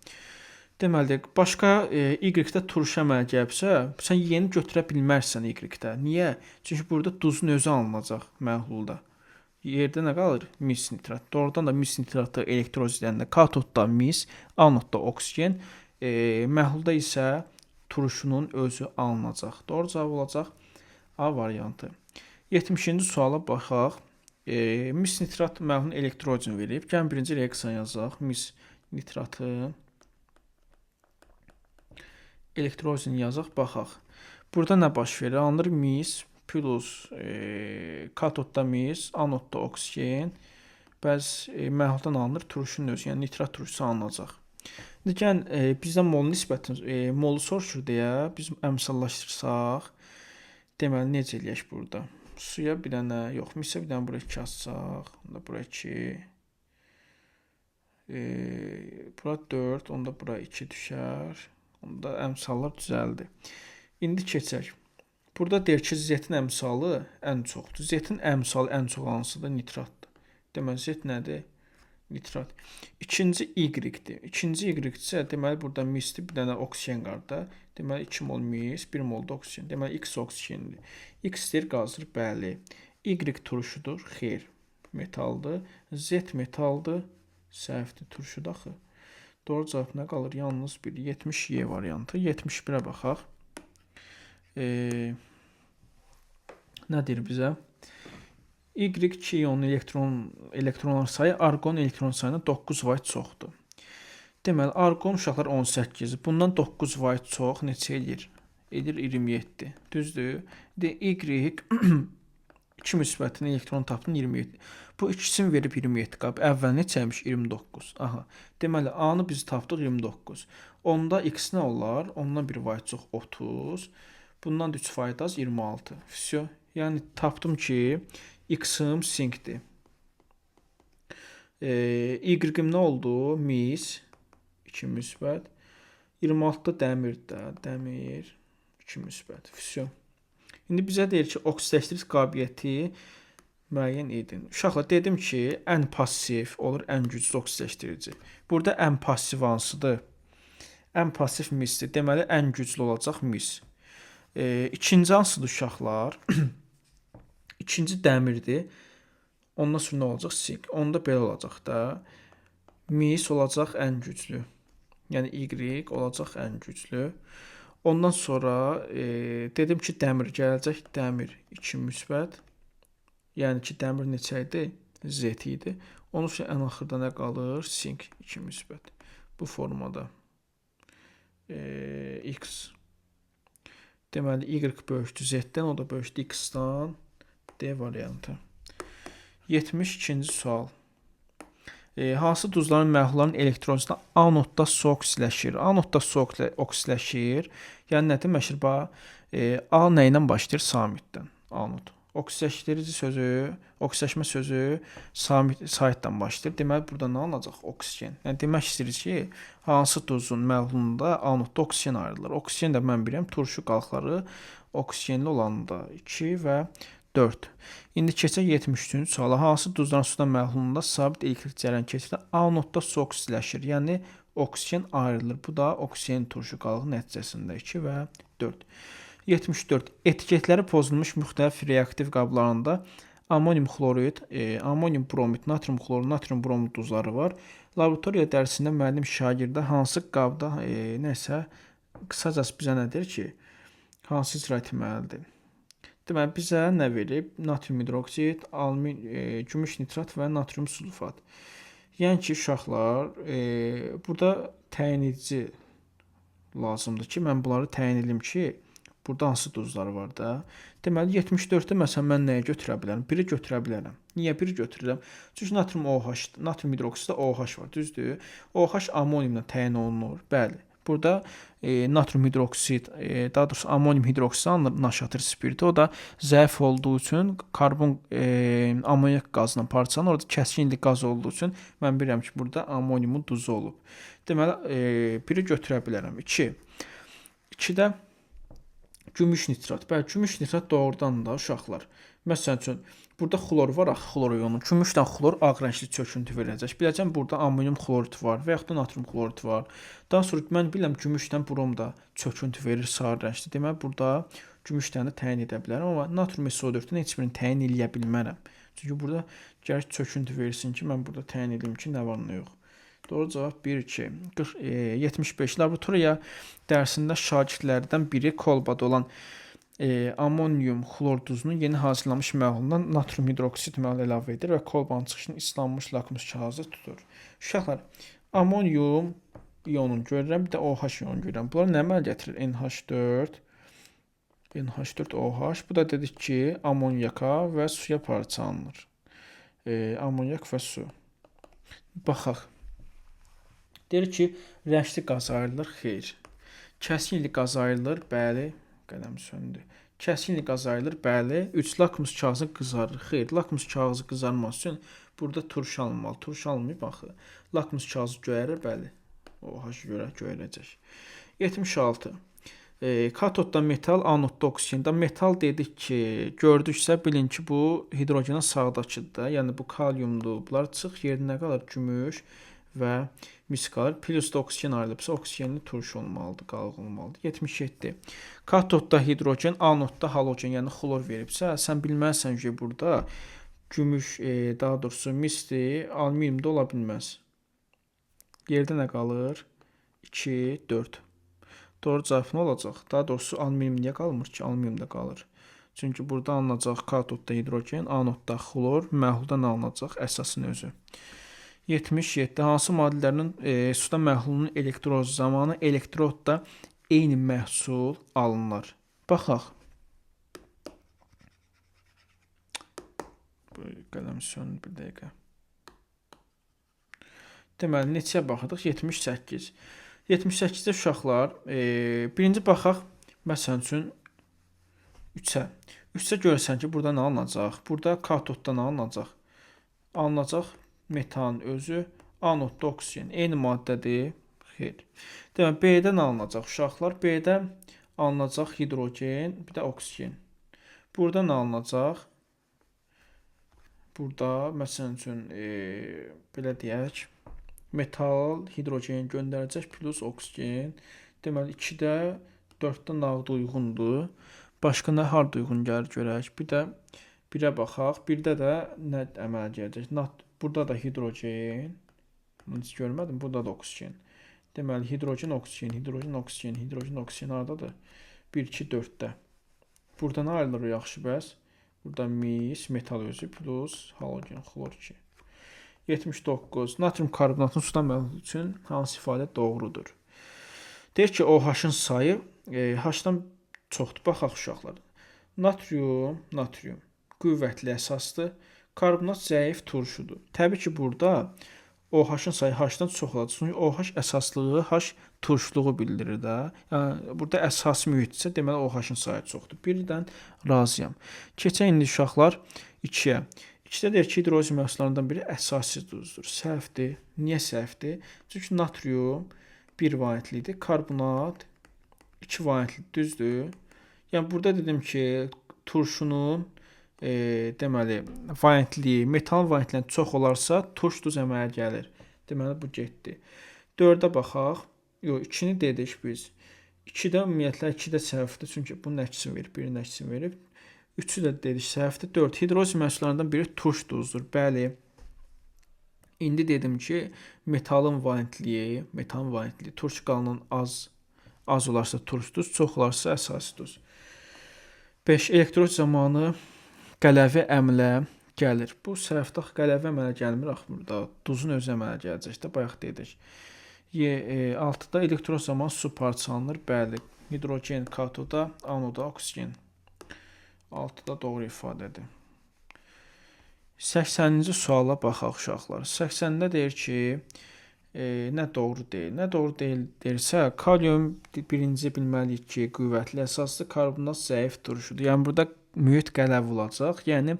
Deməli, başqa Y-də turşu əmələ gəlibsə, sən Y-ni götürə bilmərsən Y-də. Niyə? Çünki burada duzun özü alınacaq məhlulda. Yerdə nə qalır? Mis nitrat. Doğrudan da mis nitratı elektrozidləndə katodda mis, anodda oksigen, məhlulda isə turşunun özü alınacaq. Doğru cavab olacaq A variantı. 70-ci suala baxaq. Mis nitrat məhlulun elektrozini verib. Gəlin birinci reaksiya yazaq. Mis nitratı elektrozini yazaq, baxaq. Burada nə baş verir? Alınır mis plus katodda mis, anodda oksigen. Bəs məhluldan alınır turşunun özü, yəni nitrat turşusu alınacaq. İndi gəlin bizdən mol nisbətini, molu soruşur deyə biz əmsallaşdırsaq, deməli necə eləyək burada? Suya bir dənə, yox, misə bir dənə bura 2 açsaq, onda bura 2, bura 4, onda bura 2 düşər, onda əmsallar düzəldi. İndi keçək. Burada deyir ki, Z-in əmsalı ən çoxdur. Z-in əmsalı ən çox hansıdır? Nitratdır. Deməli, Z nədir? Nitrat. İkinci Y-dir. İkinci Y-dirsə, deməli, burada misdir, bir dənə oksigen var da. Deməli, 2 mol mis, 1 mol da oksigen. Deməli, X oksigendir. X deyir, qazdır, bəli. Y turşudur, xeyr. Metaldır. Z metaldır, səhvdir, turşudur axı. Doğru cavab nə qalır? Yalnız bir 70 Y variantı. 71-ə baxaq. Nə deyir bizə? Y2 iyonun elektronlar sayı arqon elektron sayına 9% çoxdur. Deməli, arqon uşaqlar 18. Bundan 9% çox neçə edir? Edir 27. Düzdür? Y 2 müsbətinin elektron tapdın 27. Bu ikisini verib 27 qab. Əvvəl neçəymiş? 29. Aha. Deməli, A-nı biz tapdıq 29. Onda X nə olar? Ondan 1% çox 30. Bundan da 3% az 26. Всё. Yəni tapdım ki, X-ım sinkdir. Y-im nə oldu? Mis 2 müsbət. 26-da dəmirdə, dəmir 2 müsbət. Всё. İndi bizə deyir ki, oksidləşdirici qabiliyyəti müəyyən edin. Uşaqlar dedim ki, ən passiv olur, ən güclü oksidləşdirici. Burada ən passiv hansıdır? Ən passiv misdir. Deməli, ən güclü olacaq mis. İkinci hansıdır uşaqlar? İkinci dəmirdir. Ondan sonra nə olacaq? Sink. Onda belə olacaq da. Mis olacaq ən güclü. Yəni Y olacaq ən güclü. Ondan sonra dedim ki, dəmir gələcək. Dəmir 2 müsbət. Yəni ki, dəmir neçə idi? Z idi. Onun üçün ən axırda nə qalır? Sink 2 müsbət. Bu formada. X. Deməli, Y böyükdür Z-dən, o da böyükdür X-dan. D variantı. 72-ci sual. Hansı duzların məhlulların elektronunda anodda su oksidləşir? Anodda su oksidləşir. Yəni nə deməkdir? A nə ilə başlayır? Samitdən. Anod. Oksidləşdirici sözü, oksidləşmə sözü saitdən başlayır. Deməli, burada nə alınacaq? Oksigen. Yəni demək istəyirik ki, hansı duzun məhlulunda anodda oksigen ayrılır? Oksigen də mən bilirəm, turşu qalıqları oksigenli olanda 2 və 4. İndi keçək 73-cü suala. Hansı duzların suda məhlulunda sabit elektrik cərəyanı keçirdə anodda su oksidləşir? Yəni oksigen ayrılır. Bu da oksigen turşu qalığı nəticəsində 2 və 4. 74. Etiketləri pozulmuş müxtəlif reaktiv qablarında amonium xlorid, amonium bromid, natrium xlorid, natrium bromid duzları var. Laboratoriya dərsində müəllim şagirdə hansı qabda nəsə qısacası bizə nə deyir ki, hansı icra etməlidir? Deməli bizə nə verib? Natrium hidroksid, gümüş nitrat və natrium sulfat. Yəni ki, uşaqlar, burada təyin edici lazımdır ki, mən bunları təyin edim ki, burada hansı duzlar var da. Deməli 74-də məsələn mən nəyə götürə bilərəm? 1-i götürə bilərəm. Niyə 1-i götürürəm? Çünki natrium OH, natrium hidroksiddə OH var, düzdür? OH amoniumla təyin olunur. Bəli. Burada natrium hidroksid, daha doğrusu amonium hidroksid alınır naşatır spirti. O da zəif olduğu üçün karbon amonyak qazından parçalanır. Orada kəskinlik qaz olduğu üçün mən bilirəm ki, burada amoniumun duzu olub. Deməli 1-i götürə bilərəm. 2. 2-də gümüş nitrat. Bəli, gümüş nitrat doğrudan da uşaqlar. Məsələn üçün, burada xlor var, axı xlor iyonu. Gümüşlə xlor ağ rəngli çöküntü verəcək. Biləcəm burada amonium xlorid var və yaxud da natrium xlorid var. Daha sonra mən bilirəm gümüşlə brom da çöküntü verir sarı rəngli. Deməli burada gümüşdən də təyin edə bilərəm, amma natrium SO4-dən heç birini təyin edə bilmərəm. Çünki burada gərək çöküntü versin ki, mən burada təyin edim ki, nə var, nə yox. Doğru cavab 1, 2. 75. Laboratoriya dərsində şagirdlərdən biri kolbada olan amonium xlor duzunu yeni hazırlanmış məhlulundan natrium hidroksid məhlulu əlavə edir və kolbanın çıxışını islanmış lakmus kağızı tutur. Uşaqlar, amonium ionunu görürəm, bir də OH ionunu görürəm. Bunlar nə əmələ gətirir? NH4OH. Bu da dedik ki, amonyaka və suya parçalanır. Amonyak və su. Baxaq. Deyir ki, rəngli qaz ayrılır, xeyr. Kəskinlik qaz ayrılır, bəli. Qələm söndü. Kəskinlik qaz ayrılır, bəli. 3. Lakmus kağızı qızarır, xeyr. Lakmus kağızı qızarması üçün burada turş alınmalı. Turş alınmayıb axı. Lakmus kağızı göyərir, bəli. OH görə göyərəcək. 76. Katodda metal, anodda oksigenda. Metal dedik ki, gördüksə bilin ki, bu hidrogenin sağdakıdır. Yəni bu kaliumdur. Bunlar çıx, yerinə qalır gümüş və mis qalır. Plus da oksigen ayrılıbsa, oksigenli turş olmalıdır, qalıq olmalıdır. 77. Katodda hidrogen, anodda halogen, yəni xlor veribsə, sən bilməlisən ki, burada gümüş, daha doğrusu misdir, alüminium da ola bilməz. Yerdə nə qalır? 2, 4. Doğru cavab nə olacaq? Daha doğrusu alüminium niyə qalmır ki? Alüminium da qalır. Çünki burada alınacaq katodda hidrogen, anodda xlor, məhlulda nə alınacaq? Əsasın özü. 77. Hansı maddələrin suda məhlulunun elektrozu zamanı elektrodda eyni məhsul alınır? Baxaq. Bu qələm söndü bir dəqiqə. Deməli, neçəyə baxırdıq? 78. 78-də uşaqlar, birinci baxaq, məsəl üçün 3-ə. 3-ə görsən ki, burada nə alınacaq? Burada katodda nə alınacaq? Alınacaq metanın özü, anodda oksigen. Eyni maddədir. Xeyr. Deməli, B-dən alınacaq uşaqlar. B-də alınacaq hidrogen, bir də oksigen. Burada nə alınacaq? Burada, məsələn üçün, belə deyək, metal, hidrogen göndərəcək plus oksigen. Deməli, 2-də 4-dən nağda uyğundur. Başqa nə harda uyğun gəlir görək. Bir də 1-ə baxaq. 1-də də nə əmələ gələcək? Burada da hidrogen. Heç görmədim. Burada da oksigen. Deməli, hidrogen, oksigen, hidrogen, oksigen, hidrogen, oksigen haradadır? 1, 2, 4-də. Buradan ayrılır yaxşı bəs. Burada mis, metal özü plus halogen, xlor 2. 79. Natrium karbonatının suda məhlulu üçün hansı ifadə doğrudur? Deyir ki, OH-ın sayı H-dan çoxdur. Baxaq uşaqlar. Natrium qüvvətli əsasdır. Karbonat zəif turşudur. Təbii ki, burada OH-ın sayı H-dan çox olacaq. Çünki OH əsaslığı, H turşluğu bildirir də. Yəni, burada əsas mühitsə, deməli OH-ın sayı çoxdur. Birdən razıyam. Keçək indi uşaqlar 2-yə. 2-də deyir ki, hidrozin məhsullarından biri əsasi duzdur. Səhvdir. Niyə səhvdir? Çünki natrium 1 valentlidir. Karbonat 2 valentlidir. Düzdür? Yəni, burada dedim ki, turşunun deməli, valentliyi, metal valentliyindən çox olarsa, turş duz əmələ gəlir. Deməli, bu getdi. 4-ə baxaq. Yox, 2-ni dedik biz. 2-də ümumiyyətlə 2-də səhvdir. Çünki bunun əksini verib, birinin əksini verib. 3-ü də dedik səhvdir. 4. Hidrozin məhsullarından biri turş duzdur. Bəli. İndi dedim ki, metalın valentliyi, turş qalının az olarsa turş duz, çox olarsa əsasi duz. 5. Elektrol zamanı qələvi əmlə gəlir. Bu səhvdə qələvi əmələ gəlmir axı burada. Duzun özü əmələ gələcək də bayaq dedik. 6-da elektron zamanı su parçalanır. Bəli. Hidrogen katoda, anoda oksigen. 6-da doğru ifadədir. 80-ci suala baxaq uşaqlar. 80-də deyir ki, nə doğru deyil. Nə doğru deyil deyirsə, kalium birinci bilməliyik ki, qüvvətli əsaslı, karbonat zəif duruşudur. Yəni burada mühit qələv olacaq. Yəni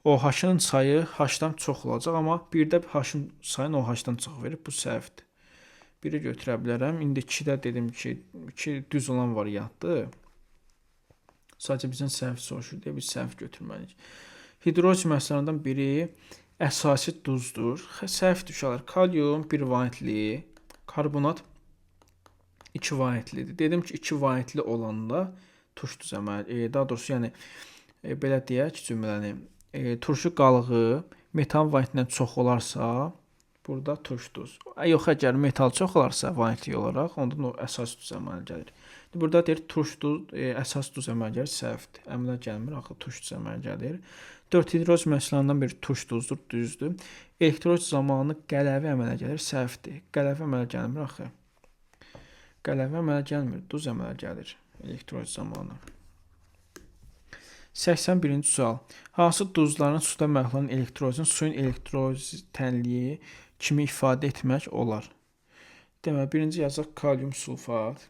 OH-ın sayı H-dan çox olacaq, amma birdə H-ın sayını OH-dan çox verib. Bu səhvdir. Biri götürə bilərəm. İndi 2-də dedim ki, 2 düz olan variantdır. Sadəcə bizdən səhv soruşur deyə biz səhv götürməliyik. Hidrojen məhsullarından biri əsasi duzdur. Səhvdir uşaqlar. Kalium 1 valentli, karbonat 2 valentlidir. Dedim ki, 2 valentli olanda turş duz əməli, daha doğrusu yəni belə deyək cümləni, turşu qalığı metal valentindən çox olarsa, burada turş duz. Yox, əgər metal çox olarsa valentli olaraq, onda o əsas duz əmələ gəlir. Burada deyir turş duz, əsas duz əmələ gəlir, səhvdir. Əmələ gəlmir, axı turş duz əmələ gəlir. 4 hidrojen məhsullarından biri turş duzdur, düzdür. Elektroliz zamanı qələvi əmələ gəlir, səhvdir. Qələvi əmələ gəlmir axı. Qələvi əmələ gəlmir, duz əmələ gəlir elektroliz zamanı. 81-ci sual. Hansı duzların suda məhv olan elektrolizin suyun elektroliz tənliyi kimi ifadə etmək olar? Deməli, birinci yazaq kalium sulfat.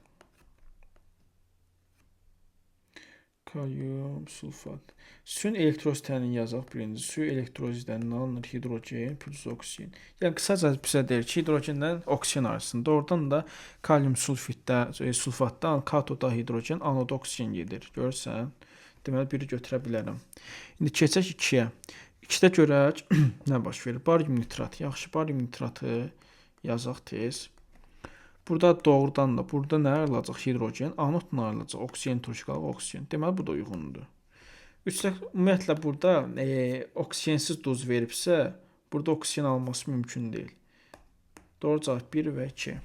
Kalium sulfat. Suyun elektroliz tənliyi yazaq birinci. Suyu elektrolizdən alınır hidrogen plus oksigen. Yəni qısaca bizə deyir ki, hidrogenlə oksigen arasında. Oradan da kalium sulfatdan katoda hidrogen, anoda oksigen gedir. Görürsən? Deməli, biri götürə bilərəm. İndi keçək 2-yə. 2-də görək nə baş verir? Barium nitrat. Yaxşı, barium nitratı yazaq tez. Burada doğrudan da, burada nə ayrılacaq? Hidrogen, anod nə ayrılacaq? Oksigen, turşu qalığı, oksigen. Deməli, bu da uyğundur. Ümumiyyətlə, burada oksigensiz duz veribsə, burada oksigen alınması mümkün deyil. Doğru cavab 1 və 2.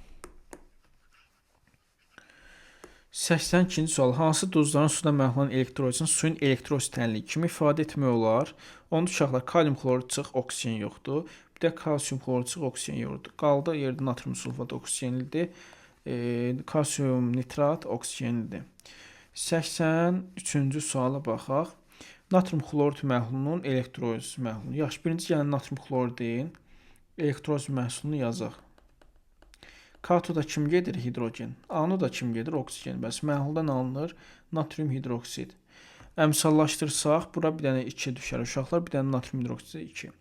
82-ci sual. Hansı duzların suda məhv olan elektrolizin suyun elektroliz tənliyi kimi ifadə etmək olar? Onda uşaqlar kalium xlorid çıx, oksigen yoxdur. Bir də kalsium xlorid çıx, oksigen yoxdur. Qaldı yerdə natrium sulfat oksigenlidir. Kalsium nitrat oksigenlidir. 83-cü suala baxaq. Natrium xlorid məhlulunun elektroliz məhlulu. Yaxşı, birinci yəni natrium xloridin elektroliz məhsulunu yazaq. Katoda kim gedir? Hidrogen. Anoda kim gedir? Oksigen. Bəs məhluldan alınır natrium hidroksid. Əmsallaşdırsaq, bura bir dənə 2 düşər uşaqlar, bir dənə natrium hidroksid 2.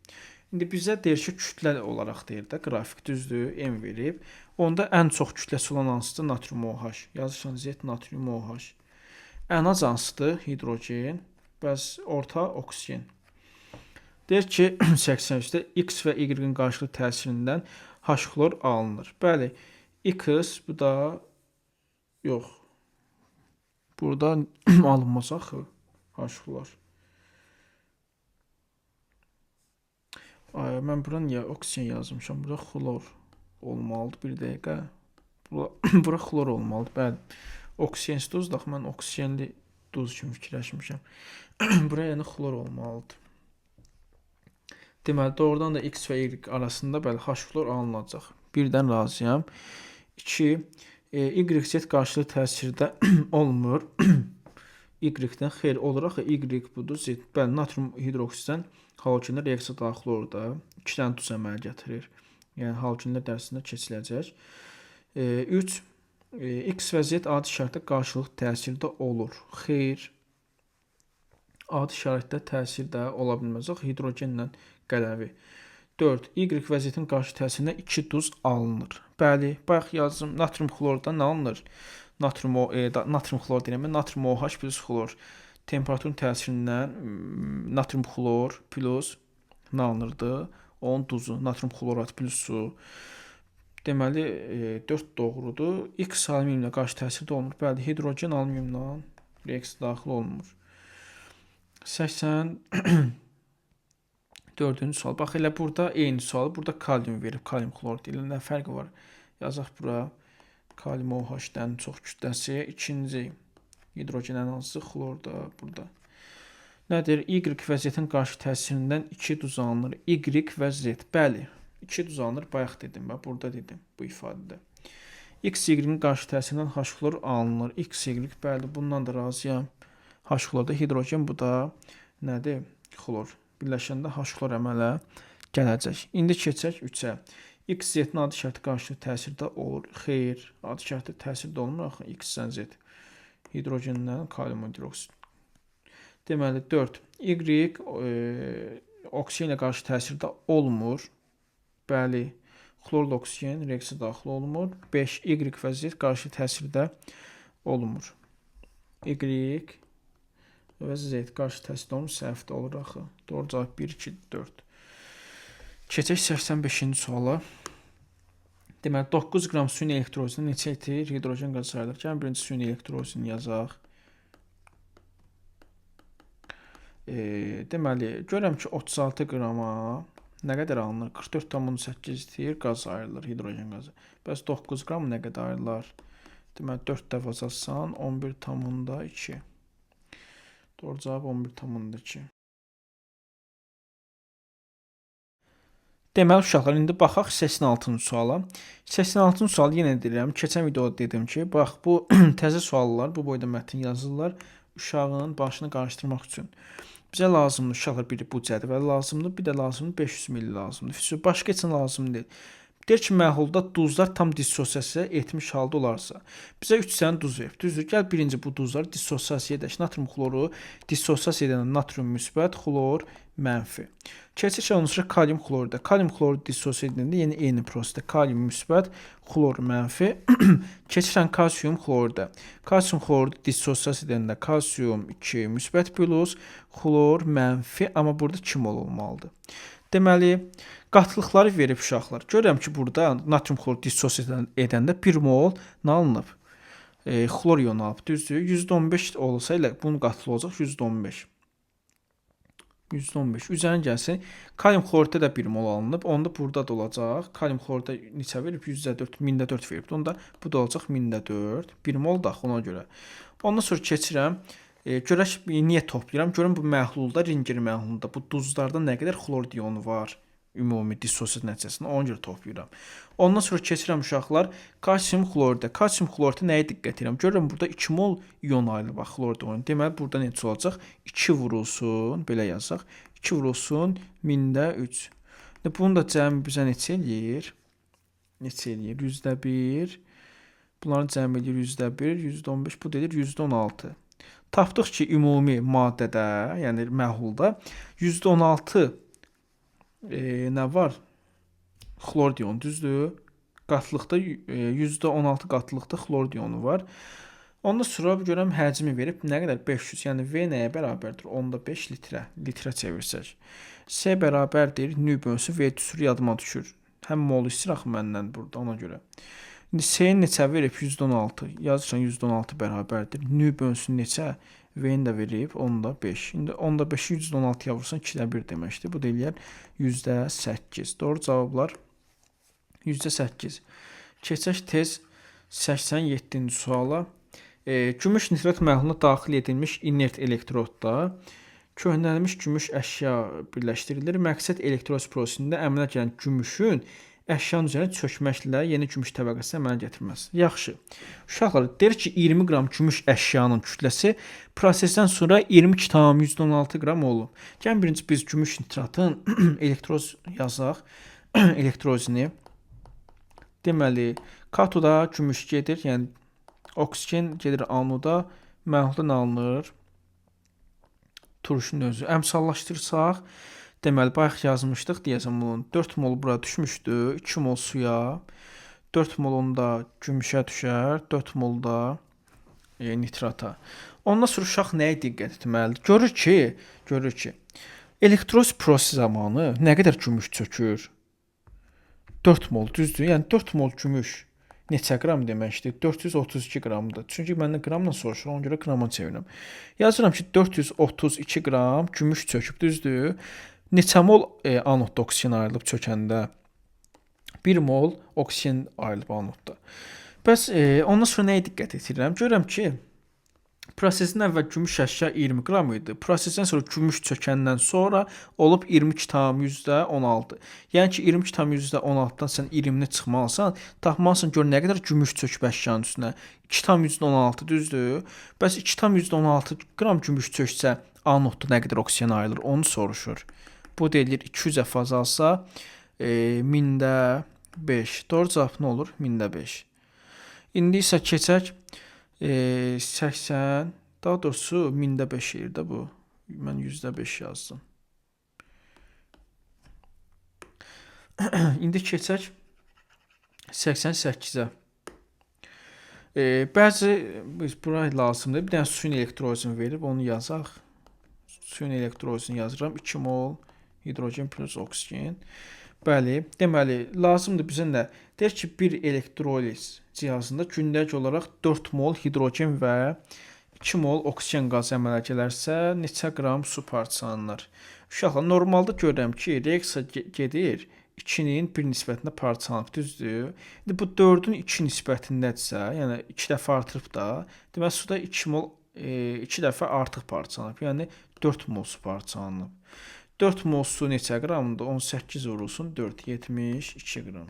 İndi bizə deyir ki, kütlə olaraq deyir də, qrafik düzdür, M verib. Onda ən çox kütləsi olan hansıdır? Natrium OH. Yazırsan Z natrium OH. Ən az hansıdır? Hidrogen. Bəs orta oksigen. Deyir ki, 83-də X və Y-in qarşılıq təsirindən H-xlor alınır. Bəli, X bu da yox. Burada alınmaz axı H-xlor. Mən bura niyə oksigen yazmışam? Bura xlor olmalıdır. Bir dəqiqə. Bura xlor olmalıdır. Bəli. Oksigensiz duzdur. Mən oksigenli duz kimi fikirləşmişəm. Buraya yəni xlor olmalıdır. Deməli, doğrudan da X və Y arasında bəli, H-xlor alınacaq. Birdən razıyam. 2. Y-Z qarşılığı təsirdə olmur. Y-dən xeyr olur axı. Y budur, Z. Bəli, natrium hidroksiddən halogenlər reaksiya daxil olur da. 2 dənə duz əmələ gətirir. Yəni, halogenlər dərsində keçiləcək. 3. X və Z adi şəraitdə qarşılıq təsirdə olur. Xeyr. Adi şəraitdə təsirdə ola bilməz. Axı, hidrogenlə qələvi. 4. Y və Z-in qarşı təsirinə 2 duz alınır. Bəli, bayaq yazdım. Natrium xlordan nə alınır? Natrium xlor deyirəm. Natrium OH plus xlor. Temperaturun təsirindən natrium xlor plus nə alınırdı? Onun duzu. Natrium xlorat plus su. Deməli, 4 doğrudur. X alüminiumla qarşı təsirdə olmur. Bəli, hidrogen alüminiumla reaksiya daxil olmur. 84-cü sual. Bax, elə burada eyni sual. Burada kalium verib, kalium xlorid ilə nə fərqi var? Yazaq bura. Kalium OH-dən çox kütləsi. İkinci. Hidrogen ən azı xlorda burada. Nədir? Y və Z-in qarşı təsirindən 2 duz alınır. Y və Z. Bəli. 2 duz alınır. Bayaq dedim və burada dedim bu ifadədə. X, Y-in qarşı təsirindən H xlor alınır. X, Y, bəli, bundan da razıyam. H xlorda hidrogen, bu da nədir? Xlor. Birləşəndə H xlor əmələ gələcək. İndi keçək 3-ə. X, Z-in adı şərti qarşılıqlı təsirdə olur. Xeyr, adı şərti təsirdə olmur axı. X, Z. Hidrogendən kalium hidroksid. Deməli 4. Y oksigen ilə qarşı təsirdə olmur. Bəli, xlorlu oksigen reaksiya daxil olmur. 5. Y və Z qarşı təsirdə olmur. Y və Z qarşı təsirdə olmur. Səhvdə olur axı. Doğru cavab 1, 2, 4. Keçək 85-ci suala. Deməli 9 qram süni elektrozini neçə etir hidrogen qazı sayılır? Gəlin birinci süni elektrozini yazaq. Deməli, görürəm ki, 36 qrama nə qədər alınır? 44,8 etir qaz ayrılır, hidrogen qazı. Bəs 9 qram nə qədər ayrılar? Deməli, 4 dəfə azalsan 11,2. Doğru cavab 11,2. Deməli, uşaqlar, indi baxaq 86-cı suala. 86-cı sualı yenə deyirəm. Keçən videoda dedim ki, bax, bu təzə suallar, bu boyda mətn yazırlar uşağın başını qarışdırmaq üçün. Bizə lazımdır uşaqlar, biri bu cədvəl lazımdır, bir də lazımdır 500 ml lazımdır. Başqa heç lazım deyil. Deyir ki, məhlulda duzlar tam dissosiasiya etmiş halda olarsa, bizə 3 dənə duz verib. Düzdür, gəl birinci bu duzları dissosiasiya edək. Natrium xloru dissosiasiya edən natrium müsbət, xlor mənfi. Keçək ondan sonra kalium xlorida. Kalium xloru dissosiya edəndə yenə eyni prosesdə kalium müsbət, xlor mənfi. Keçirəm kalsium xlorida. Kalsium xloru dissosiya edəndə kalsium 2 müsbət plus, xlor mənfi, amma burada 2 mol olmalıdır. Deməli, qatlıqları verib uşaqlar. Görürəm ki, burada natrium xloru dissosiya edəndə 1 mol nə alınıb? Xlor iyonu alıb, düzdür? %15 olsa ilə bunun qatlı olacaq %15. %15. Üzərin gəlsin. Kalium xlorida da 1 mol alınıb. Onda burada da olacaq. Kalium xlorida neçə verib? %4, 1004 verib. Onda bu da olacaq 1004. 1 mol da ona görə. Ondan sonra keçirəm. Görək niyə toplayıram? Görün bu məhlulda, Ringer məhlulunda bu duzlarda nə qədər xlor iyonu var? Ümumi dissosiya nəticəsində ona görə toplayıram. Ondan sonra keçirəm uşaqlar kalsium xlorida. Kalsium xlorida nəyə diqqət edirəm? Görürəm burada 2 mol iyon ayrılır bax xlor iyonu. Deməli burada necə olacaq? 2 vurulsun, belə yazaq. 2 vurulsun 1000-3. Bunu da cəmi bizə neçə eləyir? Neçə eləyir? %1. Bunların cəmi eləyir %1, %15, bu dedir %16. Tapdıq ki, ümumi maddədə, yəni məhlulda %16 nə var? Xlor iyonu, düzdür? Qatlıqda %16 qatlıqda xlor iyonu var. Ondan sonra görəm həcmi verib nə qədər? 500. Yəni V nəyə bərabərdir? 10,5 litrə. Litrə çevirsək. S bərabərdir. Nü bölünsün V düşür, yadıma düşür. Həm mol istəyir axı məndən burada ona görə. İndi S-ni neçə verib? 116. Yazırsan 116 bərabərdir. Nü bölünsün neçə? V-ni də verib 10,5. İndi 10,5-i 116-ya vursan 2-də 1 deməkdir. Bu da eləyər %8. Doğru cavablar %8. Keçək tez 87-ci suala. Gümüş nitrat məhluluna daxil edilmiş inert elektrodda köhnəlmiş gümüş əşya birləşdirilir. Məqsəd elektroz prosesində əmələ gələn gümüşün əşyanın üzərinə çökməklə yeni gümüş təbəqəsi əmələ gətirməsi. Yaxşı. Uşaqlar, deyir ki, 20 qram gümüş əşyanın kütləsi prosesdən sonra 22,16 qram olub. Gəlin birinci biz gümüş nitratın elektroz yazaq. Elektrozini. Deməli, katoda gümüş gedir, yəni oksigen gedir anoda, məhlulda nə alınır? Turşun özü. Əmsallaşdırsaq, deməli, bayaq yazmışdıq, deyəsən bunun 4 mol bura düşmüşdü, 2 mol suya, 4 mol onda gümüşə düşər, 4 mol da nitrata. Ondan sonra uşaq nəyə diqqət etməlidir? Görür ki, elektroz prosesi zamanı nə qədər gümüş çökür? 4 mol, düzdür? Yəni 4 mol gümüş neçə qram deməkdir? 432 qramdır. Çünki məndən qramla soruşur, ona görə qrama çevirirəm. Yazıram ki, 432 qram gümüş çöküb, düzdür? Neçə mol anodda oksigen ayrılıb çökəndə? 1 mol oksigen ayrılıb anodda. Bəs ondan sonra nəyə diqqət edirəm? Görürəm ki, Prosesin əvvəl gümüş əşya 20 qram idi. Prosesdən sonra gümüş çökəndən sonra olub 22,16. Yəni ki, 22,16-dan sən 20-ni çıxmalısan, tapmalısan gör nə qədər gümüş çöküb əşyanın üstünə. 2,16 düzdür? Bəs 2,16 qram gümüş çöksə, A notda nə qədər oksigen ayrılır, onu soruşur. Bu deyilir 200-ə azalsa 1000-də 5. Doğru cavab nə olur? 1000-də 5. İndi isə keçək 80, daha doğrusu 1000-də 5 yerdə bu. Mən 100-də 5 yazdım. İndi keçək 88-ə. Bəzi bura lazımdır. Bir dənə suyun elektrolizini verib onu yazaq. Suyun elektrolizini yazıram. 2 mol hidrogen plus oksigen. Bəli, deməli, lazımdır bizə nə? Deyir ki, bir elektroliz cihazında gündəlik olaraq 4 mol hidrogen və 2 mol oksigen qazı əmələ gələrsə, neçə qram su parçalanır? Uşaqlar, normalda görürəm ki, reaksiya gedir 2-nin 1 nisbətində parçalanıb, düzdür? İndi bu 4-ün 2 nisbətindədirsə, yəni 2 dəfə artırıb da, deməli, suda 2 mol 2 dəfə artıq parçalanıb, yəni 4 mol su parçalanıb. 4 mol su neçə qramdır? 18 vurulsun 4, 72 qram.